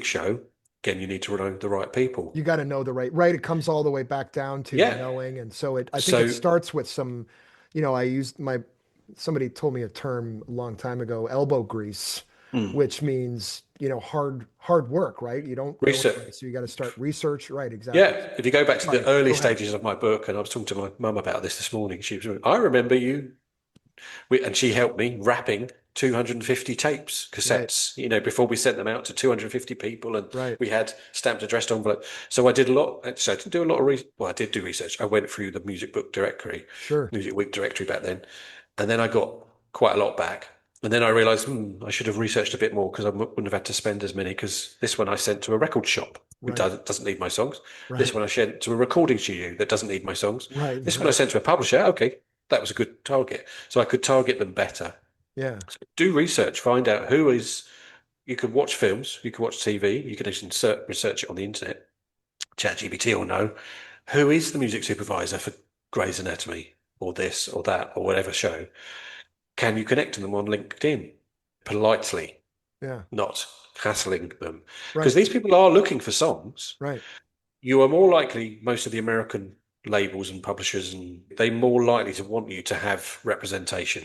show, again, you need to know the right people. You got to know the right. It comes all the way back down to knowing. And so I think it starts with some, somebody told me a term a long time ago, elbow grease, which means, hard work, right? You don't research. So you got to start research. Right. Exactly. Yeah. If you go back to the early stages of my book, and I was talking to my mum about this morning, I remember you, and she helped me wrapping 250 tapes, cassettes, before we sent them out to 250 people, and we had stamped addressed envelope. So I did a lot. So I didn't do a lot of research. Well, I did do research. I went through the music book directory, music week directory back then, and then I got quite a lot back. And then I realized I should have researched a bit more, because I wouldn't have had to spend as many, because this one I sent to a record shop who doesn't need my songs. This one I sent to a recording studio that doesn't need my songs. This one I sent to a publisher. Okay, that was a good target. So I could target them better. Yeah. So do research, find out who is, you can watch films, you can watch TV, you can research it on the internet. ChatGPT will know who is the music supervisor for Grey's Anatomy or this or that or whatever show. Can you connect to them on LinkedIn politely? Yeah. Not hassling them. Because these people are looking for songs. Right. You are more likely, most of the American labels and publishers, and they're more likely to want you to have representation.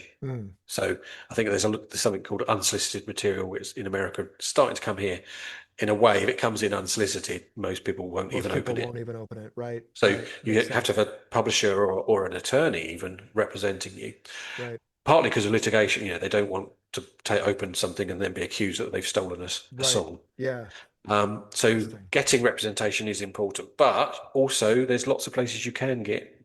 So I think there's something called unsolicited material, which in America starting to come here. In a way, if it comes in unsolicited, most people won't even open it. Right. So you have to have a publisher or an attorney even representing you. Right. Partly because of litigation, they don't want to open something and then be accused that they've stolen a song. Yeah. So getting representation is important, but also there's lots of places you can get.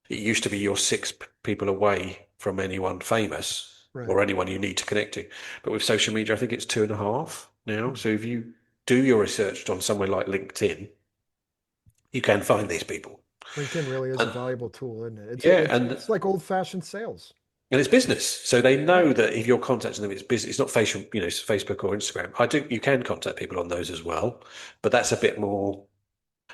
It used to be you're 6 people away from anyone famous or anyone you need to connect to. But with social media, I think it's 2.5 now. So if you do your research on somewhere like LinkedIn, you can find these people. LinkedIn really is a valuable tool, isn't it? It's like old-fashioned sales. And it's business. So they know that if you're contacting them, it's business. It's not Facebook or Instagram. You can contact people on those as well, but that's a bit more,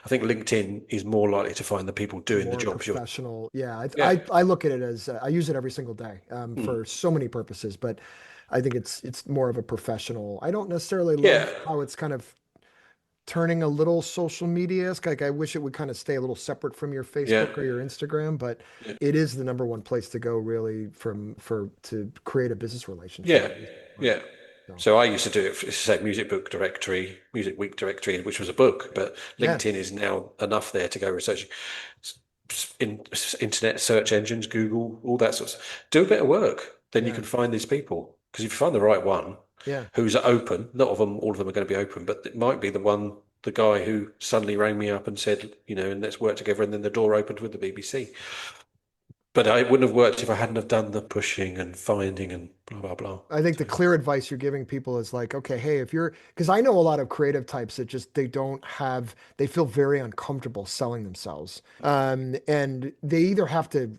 I think LinkedIn is more likely to find the people doing the More jobs you're. professional. Yeah, Yeah. I look at it as I use it every single day Mm. for so many purposes, but I think it's more of a professional. I don't necessarily Yeah. love how it's kind of turning a little social media-esque. Like I wish it would kind of stay a little separate from your Yeah. Facebook or your Instagram, but Yeah. it is the number one place to go really for to create a business relationship. Yeah. Yeah. So, So I used to do it for, say, music book directory, music week directory, which was a book, but yeah, LinkedIn is now enough there to go researching in internet search engines, Google, all that sort of stuff. Do a bit of work, then you yeah, can find these people. Because if you find the right one yeah. who's open, not of them, all of them are going to be open, but it might be the guy who suddenly rang me up and said, and let's work together, and then the door opened with the BBC. But it wouldn't have worked if I hadn't have done the pushing and finding and blah blah blah. I think the So clear advice you're giving people is like, okay, hey, if you're, because I know a lot of creative types that just they don't have, they feel very uncomfortable selling themselves, and they either have to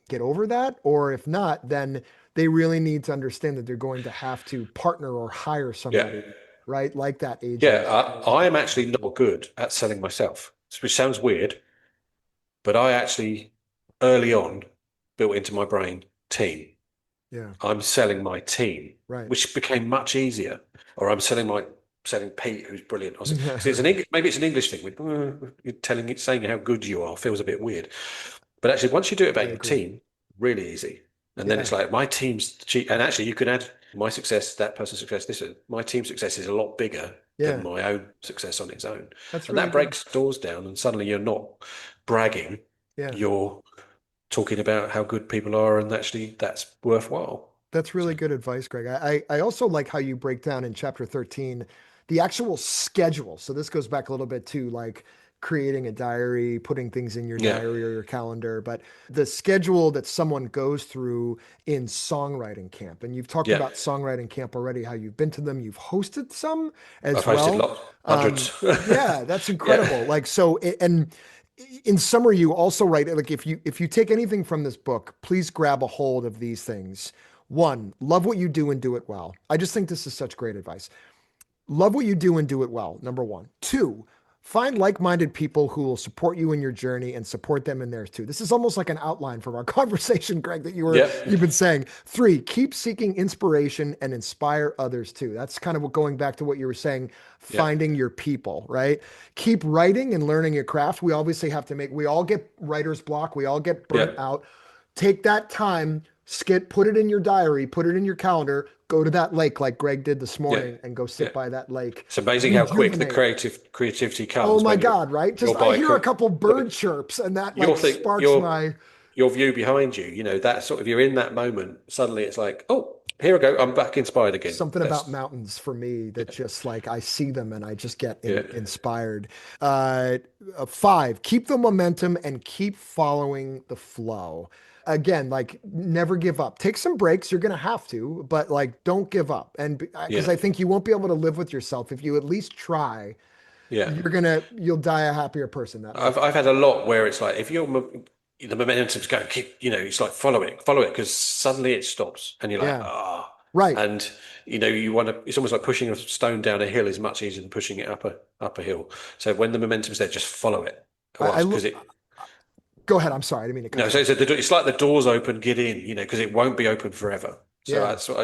get over that, or if not, then they really need to understand that they're going to have to partner or hire yeah, somebody, right? Like that yeah. agent. I am actually not good at selling myself, which sounds weird, but I actually early on built into my brain team. Yeah, I'm selling my team, right. which became much easier. Or I'm selling Pete, who's brilliant. Because it's an English, maybe it's an English thing. You're telling it, saying how good you are feels a bit weird. But actually, once you do it I about your agree. team, really easy. And then Yeah, it's like my team's cheap. And actually, you can add my success, that person's success. My team's success is a lot bigger than yeah, my own success on its own. that's And really that good. breaks doors down. And suddenly you're not bragging. Yeah. You're talking about how good people are, and actually that's worthwhile. That's So really good advice, Greg. I also like how you break down in chapter 13 the actual schedule. So this goes back a little bit to like creating a diary, putting things in your yeah, diary or your calendar, but the schedule that someone goes through in songwriting camp. And you've talked yeah. about songwriting camp already, how you've been to them, you've hosted some I've as hosted well. lots, hundreds. Yeah, that's Yeah, incredible. Like so, and in summary, you also write like if you take anything from this book, please grab a hold of these things. One, love what you do and do it well. I just think this is such great advice. Love what you do and do it well. Number one. Two, find like-minded people who will support you in your journey and support them in theirs too. This is almost like an outline from our conversation, Greg, that yeah, you've been saying. Three, keep seeking inspiration and inspire others too. That's kind of what going back to what you were saying, yeah, finding your people, right? Keep writing and learning your craft. We obviously have to we all get writer's block. We all get yeah, burnt out. Take that time, put it in your diary, put it in your calendar, go to that lake like Greg did this yeah, morning and go yeah. sit by that lake, It's amazing how quick the rejuvenate. creativity Oh comes my when God, right? Just you're I by hear a couple bird chirps and that your like thing, sparks my your view behind you. That sort of you're in that moment. Suddenly, it's like, oh, here I go. I'm back inspired again. something about That's mountains for me that just like I see them and I just get yeah, inspired. Uh, Five, keep the momentum and keep following the flow. Again, like never give up. Take some breaks. You're gonna have to, but like don't give up. And because yeah, I think you won't be able to live with yourself if you at least try. yeah. You'll die a happier person that way. I've had a lot where it's like if the momentum's going, keep it's like follow it because suddenly it stops and you're like Yeah, right. and you want to. It's almost like pushing a stone down a hill is much easier than pushing it up a hill. So when the momentum's there, just follow it I because it. go ahead. I'm sorry. I didn't mean to cut No, you so off. it's like the door's open, get in, because it won't be open forever. So Yeah. that's what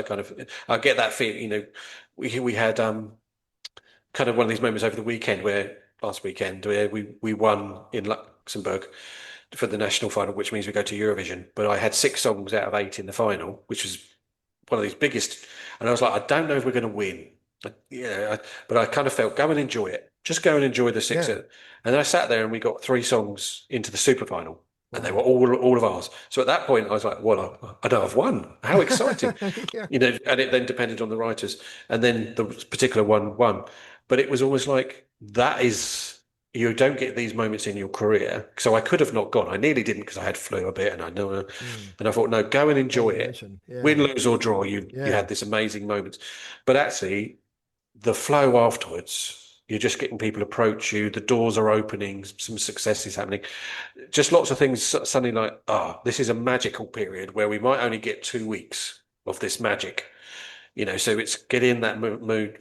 I get that feel. We had kind of one of these moments over the weekend where last weekend where we won in Luxembourg for the national final, which means we go to Eurovision. But I had 6 songs out of 8 in the final, which was one of these biggest. And I was like, I don't know if we're going to win. But I kind of felt go and enjoy it. Just go and enjoy the six. Yeah. And then I sat there and we got 3 songs into the super final. And they were Wow. all of ours. So at that point, I was like, "Well, I know I've won. How exciting!" Yeah. And it then depended on the writers, and then the particular one won. But it was almost like that is you don't get these moments in your career. So I could have not gone. I nearly didn't because I had flu a bit, and I know, Mm. and I thought, no, go and Yeah, enjoy you it. mentioned. Yeah. Win, lose or draw, you Yeah. had this amazing moment. But actually, the flow afterwards. You're just getting people approach you. The doors are opening. Some success is happening. Just lots of things suddenly like, this is a magical period where we might only get 2 weeks of this magic. So it's get in that mood,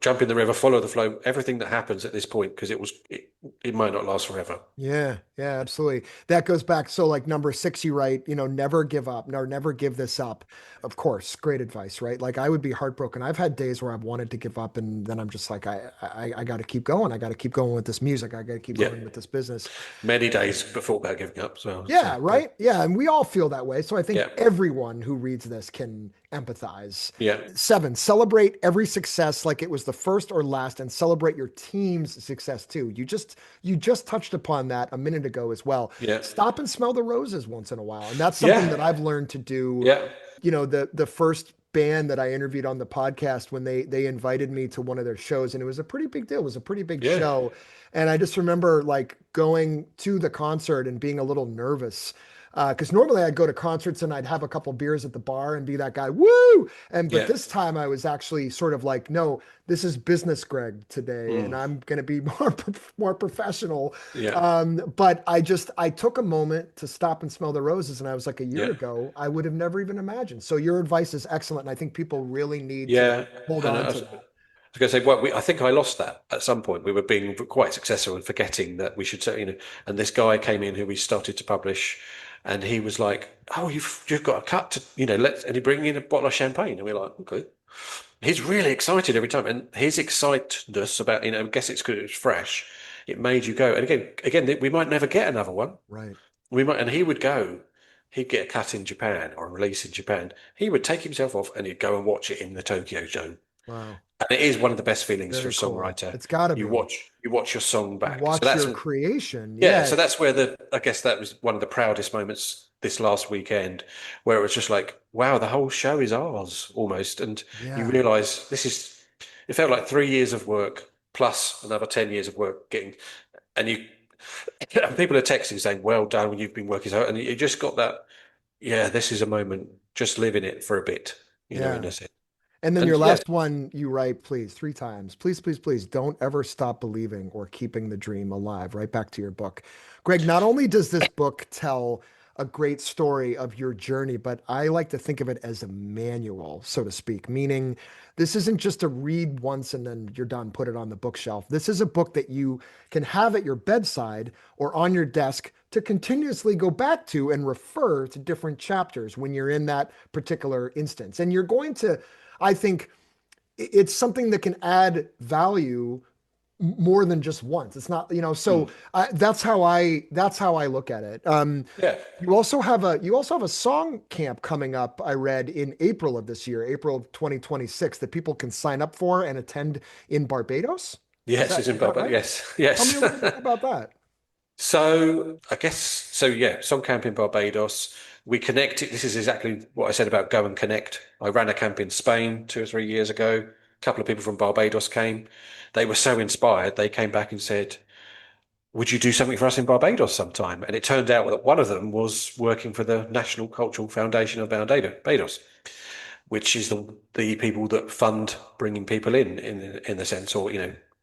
jump in the river, follow the flow, everything that happens at this point, because it might not last forever. Yeah, yeah, absolutely. That goes back. So, like number six, you write, never give up, or never give this up. Of course, great advice, right? Like I would be heartbroken. I've had days where I've wanted to give up, and then I'm just like, I got to keep going. I got to keep going with this music. I got to keep Yeah. going with this business. Many days before about giving up. So, Yeah, right. Yeah, and we all feel that way. So I think yeah, everyone who reads this can empathize. yeah, 7, celebrate every success like it was the first or last, and celebrate your team's success too. You just touched upon that a minute ago as well. yeah, Stop and smell the roses once in a while. And that's something yeah, that I've learned to do. yeah, The first band that I interviewed on the podcast, when they invited me to one of their shows, and it was a pretty big deal. It was a pretty big yeah, show. And I just remember like going to the concert and being a little nervous. Because normally I'd go to concerts and I'd have a couple beers at the bar and be that guy, woo! But yeah. this time I was actually sort of like, no, this is business Greg today, and Mm, I'm going to be more professional. yeah, But I took a moment to stop and smell the roses, and I was like, a year yeah, ago, I would have never even imagined. So your advice is excellent, and I think people really need to yeah. hold And on I to was, that. going to say, well, I think I lost that at some point. We were being quite successful and forgetting that we should, and this guy came in who we started to publish, and he was like, "Oh, you've got a cut to, and he bring in a bottle of champagne," and we're like, "Okay." He's really excited every time, and his excitedness about, I guess it's because it was fresh. It made you go, and again, we might never get another one. Right. We might, and he would go. He'd get a cut in Japan or a release in Japan. He would take himself off and he'd go and watch it in the Tokyo Dome. Wow. And it is one of the best feelings for a Very cool. songwriter. It's got to You be. watch your song You back. So watch that's your creation. yeah. So Yeah. that's where I guess that was one of the proudest moments this last weekend, where it was just like, wow, the whole show is ours almost, and you Yeah. realise It felt like 3 years of work plus another 10 years of work and you, and people are texting saying, "Well done, you've been working so," and you just got that. Yeah, this is a moment. Just live in it for a bit, in Yeah. a sense. And then And your yeah, last one, you write, please, 3 times. Please, please, please don't ever stop believing or keeping the dream alive. Right back to your book. Greg, not only does this book tell a great story of your journey, but I like to think of it as a manual, so to speak, meaning this isn't just a read once and then you're done, put it on the bookshelf. This is a book that you can have at your bedside or on your desk to continuously go back to and refer to different chapters when you're in that particular instance. And you're going to, I think it's something that can add value more than just once. It's not, so mm, that's how I look at it. yeah, You also have a song camp coming up, I read, in April of this year, April of 2026, that people can sign up for and attend in Barbados. Is yes, that it's in is that Barbara. right? Yes, Tell me yes. a little bit about that. So I guess so. Yeah, Song Camp in Barbados. We connected. This is exactly what I said about go and connect. I ran a camp in Spain 2 or 3 years ago. A couple of people from Barbados came. They were so inspired. They came back and said, "Would you do something for us in Barbados sometime?" And it turned out that one of them was working for the National Cultural Foundation of Barbados, which is the people that fund bringing people in the sense, or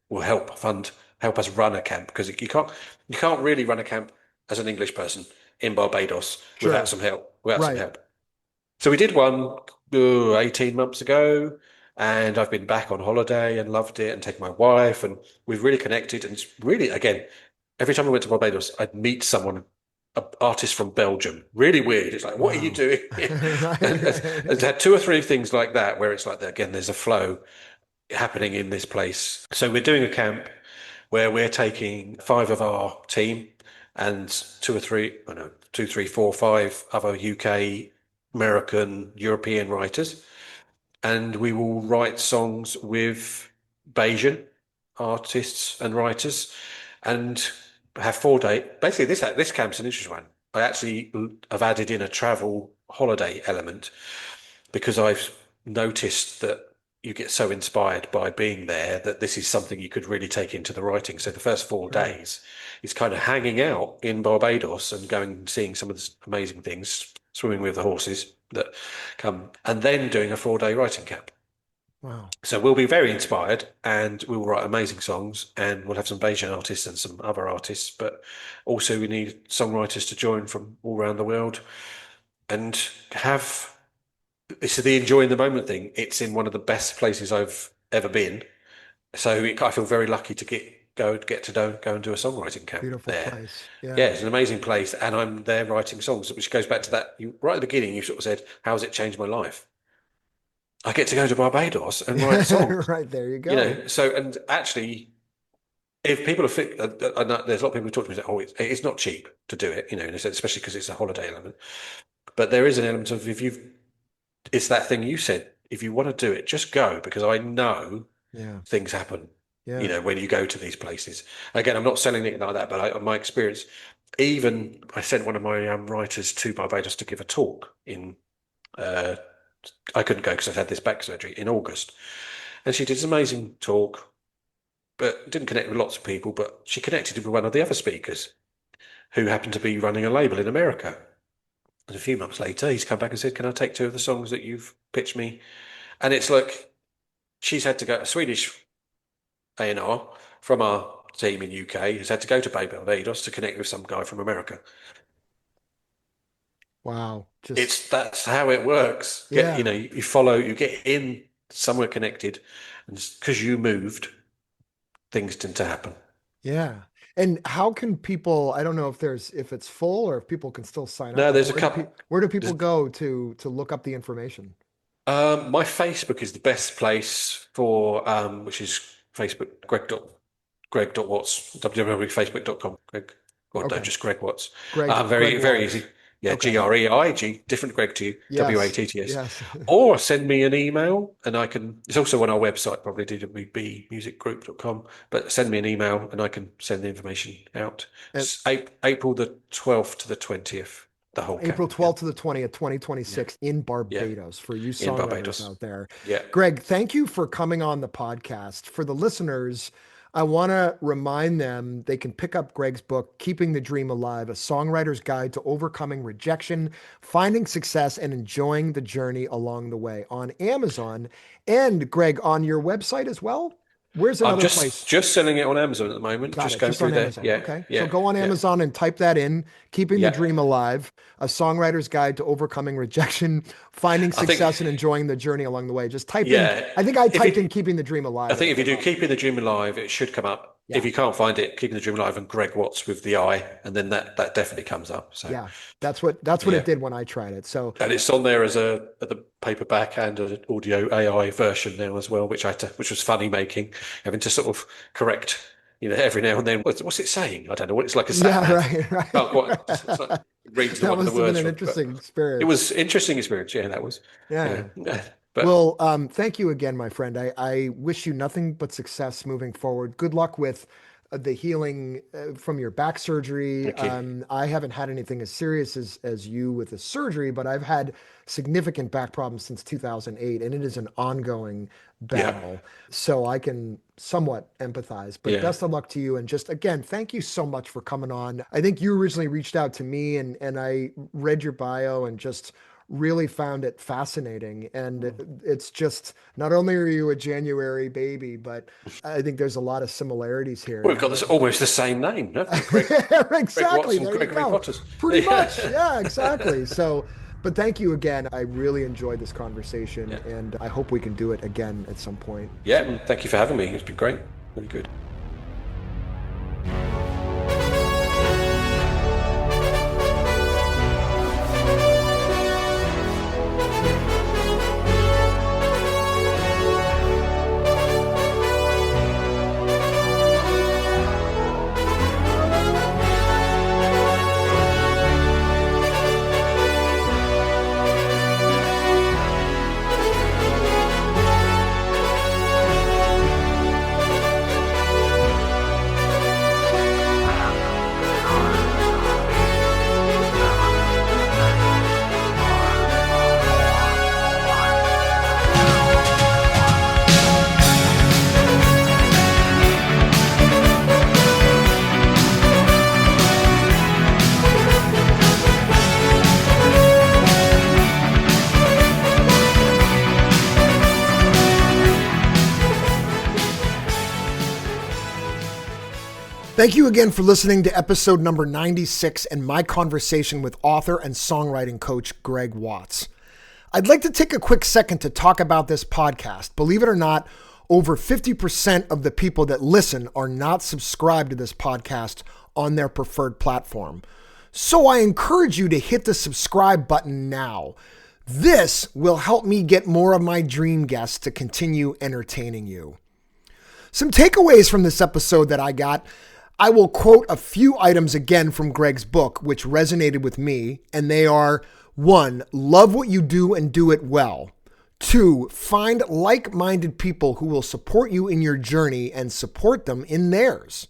will help us run a camp, because you can't really run a camp as an English person in Barbados Sure. without some Right. help. So we did one 18 months ago, and I've been back on holiday and loved it, and taken my wife, and we've really connected. And it's really, again, every time I went to Barbados, I'd meet someone, an artist from Belgium. Really weird. It's like, what are you Wow. doing here? And it's had 2 or 3 things like that, where it's like, again, there's a flow happening in this place. So we're doing a camp where we're taking 5 of our team and 2 or 3, I don't know, 2, 3, 4, 5 other UK, American, European writers, and we will write songs with Bayesian artists and writers, and have 4 day. Basically, this camp's an interesting one. I actually have added in a travel holiday element, because I've noticed that you get so inspired by being there that this is something you could really take into the writing. So the first four Sure. days is kind of hanging out in Barbados and going and seeing some of the amazing things, swimming with the horses that come, and then doing a 4 day writing camp. Wow. So we'll be very inspired, and we will write amazing songs, and we'll have some Bayesian artists and some other artists, but also we need songwriters to join from all around the world, and have it's the enjoying the moment thing. It's in one of the best places I've ever been. So I feel very lucky to go and do a songwriting camp Beautiful there. place. Yeah, it's an amazing place, and I'm there writing songs, which goes back to that. Right at the beginning, you sort of said, "How has it changed my life?" I get to go to Barbados and write songs. Right, there you go. So and actually, if people are fit, I know there's a lot of people who talk to me and say, "Oh, it's not cheap to do it," in a sense, especially because it's a holiday element. But there is an element of it's that thing you said. If you want to do it, just go, because I know things happen. Yeah. When you go to these places. Again, I'm not selling it like that, but my experience, even I sent one of my writers to Barbados to give a talk in, I couldn't go because I had this back surgery in August. And she did this amazing talk, but didn't connect with lots of people, but she connected with one of the other speakers who happened to be running a label in America. And a few months later, he's come back and said, "Can I take 2 of the songs that you've pitched me?" And it's like, she's had to go, a Swedish A&R from our team in UK has had to go to Barbados to connect with some guy from America. Wow. That's how it works. Yeah. You follow, you get in somewhere connected, and because you moved, things tend to happen. Yeah. And how can people, I don't know if it's full or if people can still sign up. No, there's a couple. Where do people go to look up the information? My Facebook is the best place for, which is Facebook, Greg.Watts, www.facebook.com. Greg, or no, just Greig Watts. Very Watts. easy. Yeah, Okay. Greig, different Greg to you, Yes. Watts. Yes. Or send me an email, and it's also on our website, probably dwbmusicgroup.com, but send me an email and I can send the information out. It's April the 12th to the 20th, the whole April camp. 12th to the 20th, 2026 in Barbados for you songwriters out there. Yeah. Greg, thank you for coming on the podcast. For the listeners, I want to remind them they can pick up Greg's book, Keeping the Dream Alive, A Songwriter's Guide to Overcoming Rejection, Finding Success, and Enjoying the Journey Along the Way on Amazon. And Greg, on your website as well? Where's another place? Just selling it on Amazon at the moment. Just go through there. Amazon. Yeah. Okay. Yeah. So go on Amazon and type that in, Keeping the Dream Alive, A Songwriter's Guide to Overcoming Rejection, Finding Success and Enjoying the Journey Along the Way. Just type in, I think I typed in Keeping the Dream Alive. I think if you do Keeping the Dream Alive, it should come up. If you can't find it, Keeping the Dream Alive and Greig Watts with the I, and then that definitely comes up. So yeah, that's what it did when I tried it. So and it's on there as the paperback and an audio AI version now as well, which was funny making, having to sort of correct, every now and then. What's it saying? I don't know. What it's like a sat nav. Right. It's like reads that one of the must have words. been an interesting experience. It was interesting experience. Yeah, that was. Yeah. But, well, thank you again, my friend. I wish you nothing but success moving forward. Good luck with the healing from your back surgery. I haven't had anything as serious as you with the surgery, but I've had significant back problems since 2008, and it is an ongoing battle. So I can somewhat empathize, but best of luck to you. And just again, thank you so much for coming on. I think you originally reached out to me and I read your bio and just really found it fascinating. And it's just, not only are you a January baby, but I think there's a lot of similarities here. We've got almost the same name, haven't we? Exactly. Gregory Potters. Pretty much. Yeah, exactly. So, but thank you again. I really enjoyed this conversation and I hope we can do it again at some point. Yeah, and thank you for having me. It's been great. Really good. Thank you again for listening to episode number 96 and my conversation with author and songwriting coach Greig Watts. I'd like to take a quick second to talk about this podcast. Believe it or not, over 50% of the people that listen are not subscribed to this podcast on their preferred platform. So I encourage you to hit the subscribe button now. This will help me get more of my dream guests to continue entertaining you. Some takeaways from this episode that I got. I will quote a few items again from Greig's book, which resonated with me, and they are: 1, love what you do and do it well. 2, find like-minded people who will support you in your journey and support them in theirs.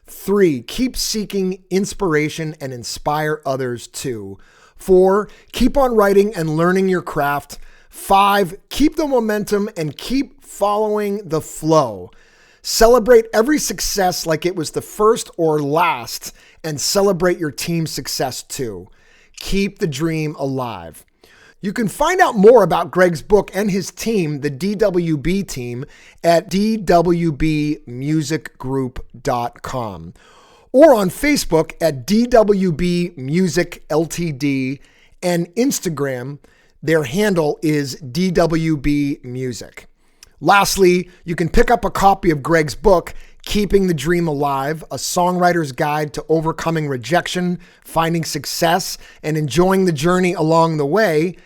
3, keep seeking inspiration and inspire others too. 4, keep on writing and learning your craft. 5, keep the momentum and keep following the flow. Celebrate every success like it was the first or last, and celebrate your team's success too. Keep the dream alive. You can find out more about Greig's book and his team, the DWB team, at dwbmusicgroup.com or on Facebook at DWB Music Ltd, and Instagram, their handle is DWB Music. Lastly, you can pick up a copy of Greig's book, Keeping the Dream Alive, a songwriter's guide to overcoming rejection, finding success, and enjoying the journey along the way,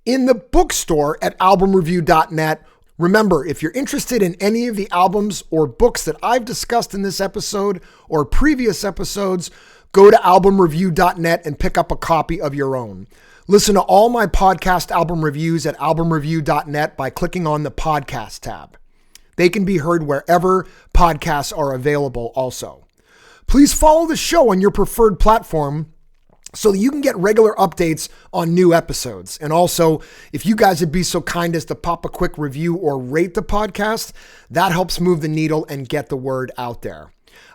in the bookstore at albumreview.net. Remember, if you're interested in any of the albums or books that I've discussed in this episode or previous episodes, go to albumreview.net and pick up a copy of your own. Listen to all my podcast album reviews at albumreview.net by clicking on the podcast tab. They can be heard wherever podcasts are available also. Please follow the show on your preferred platform so that you can get regular updates on new episodes. And also, if you guys would be so kind as to pop a quick review or rate the podcast, that helps move the needle and get the word out there.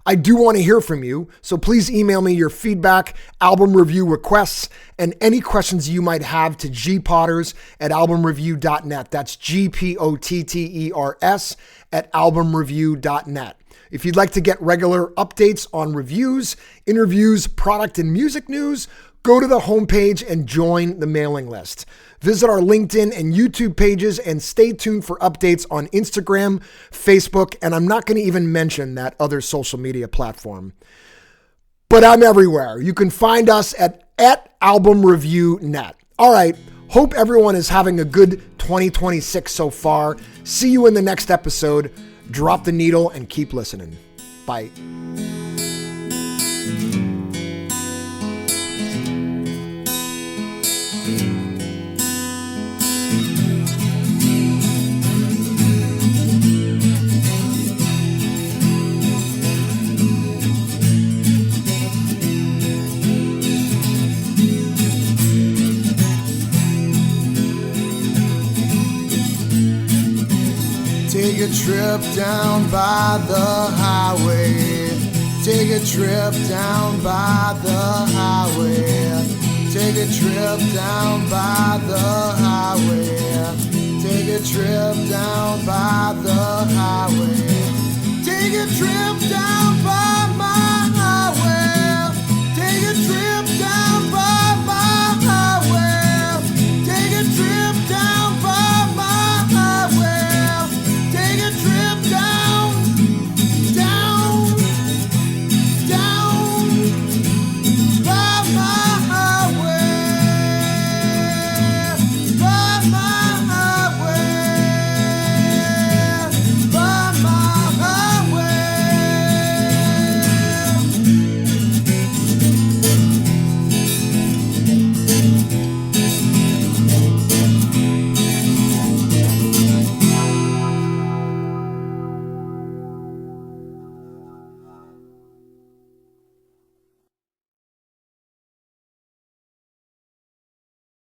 I do want to hear from you, so please email me your feedback, album review requests, and any questions you might have to gpotters@albumreview.net. That's GPOTTERS at albumreview.net. If you'd like to get regular updates on reviews, interviews, product, and music news, go to the homepage and join the mailing list. Visit our LinkedIn and YouTube pages and stay tuned for updates on Instagram, Facebook, and I'm not going to even mention that other social media platform. But I'm everywhere. You can find us at albumreview.net. All right. Hope everyone is having a good 2026 so far. See you in the next episode. Drop the needle and keep listening. Bye. Take a trip down by the highway. Take a trip down by the highway. Take a trip down by the highway. Take a trip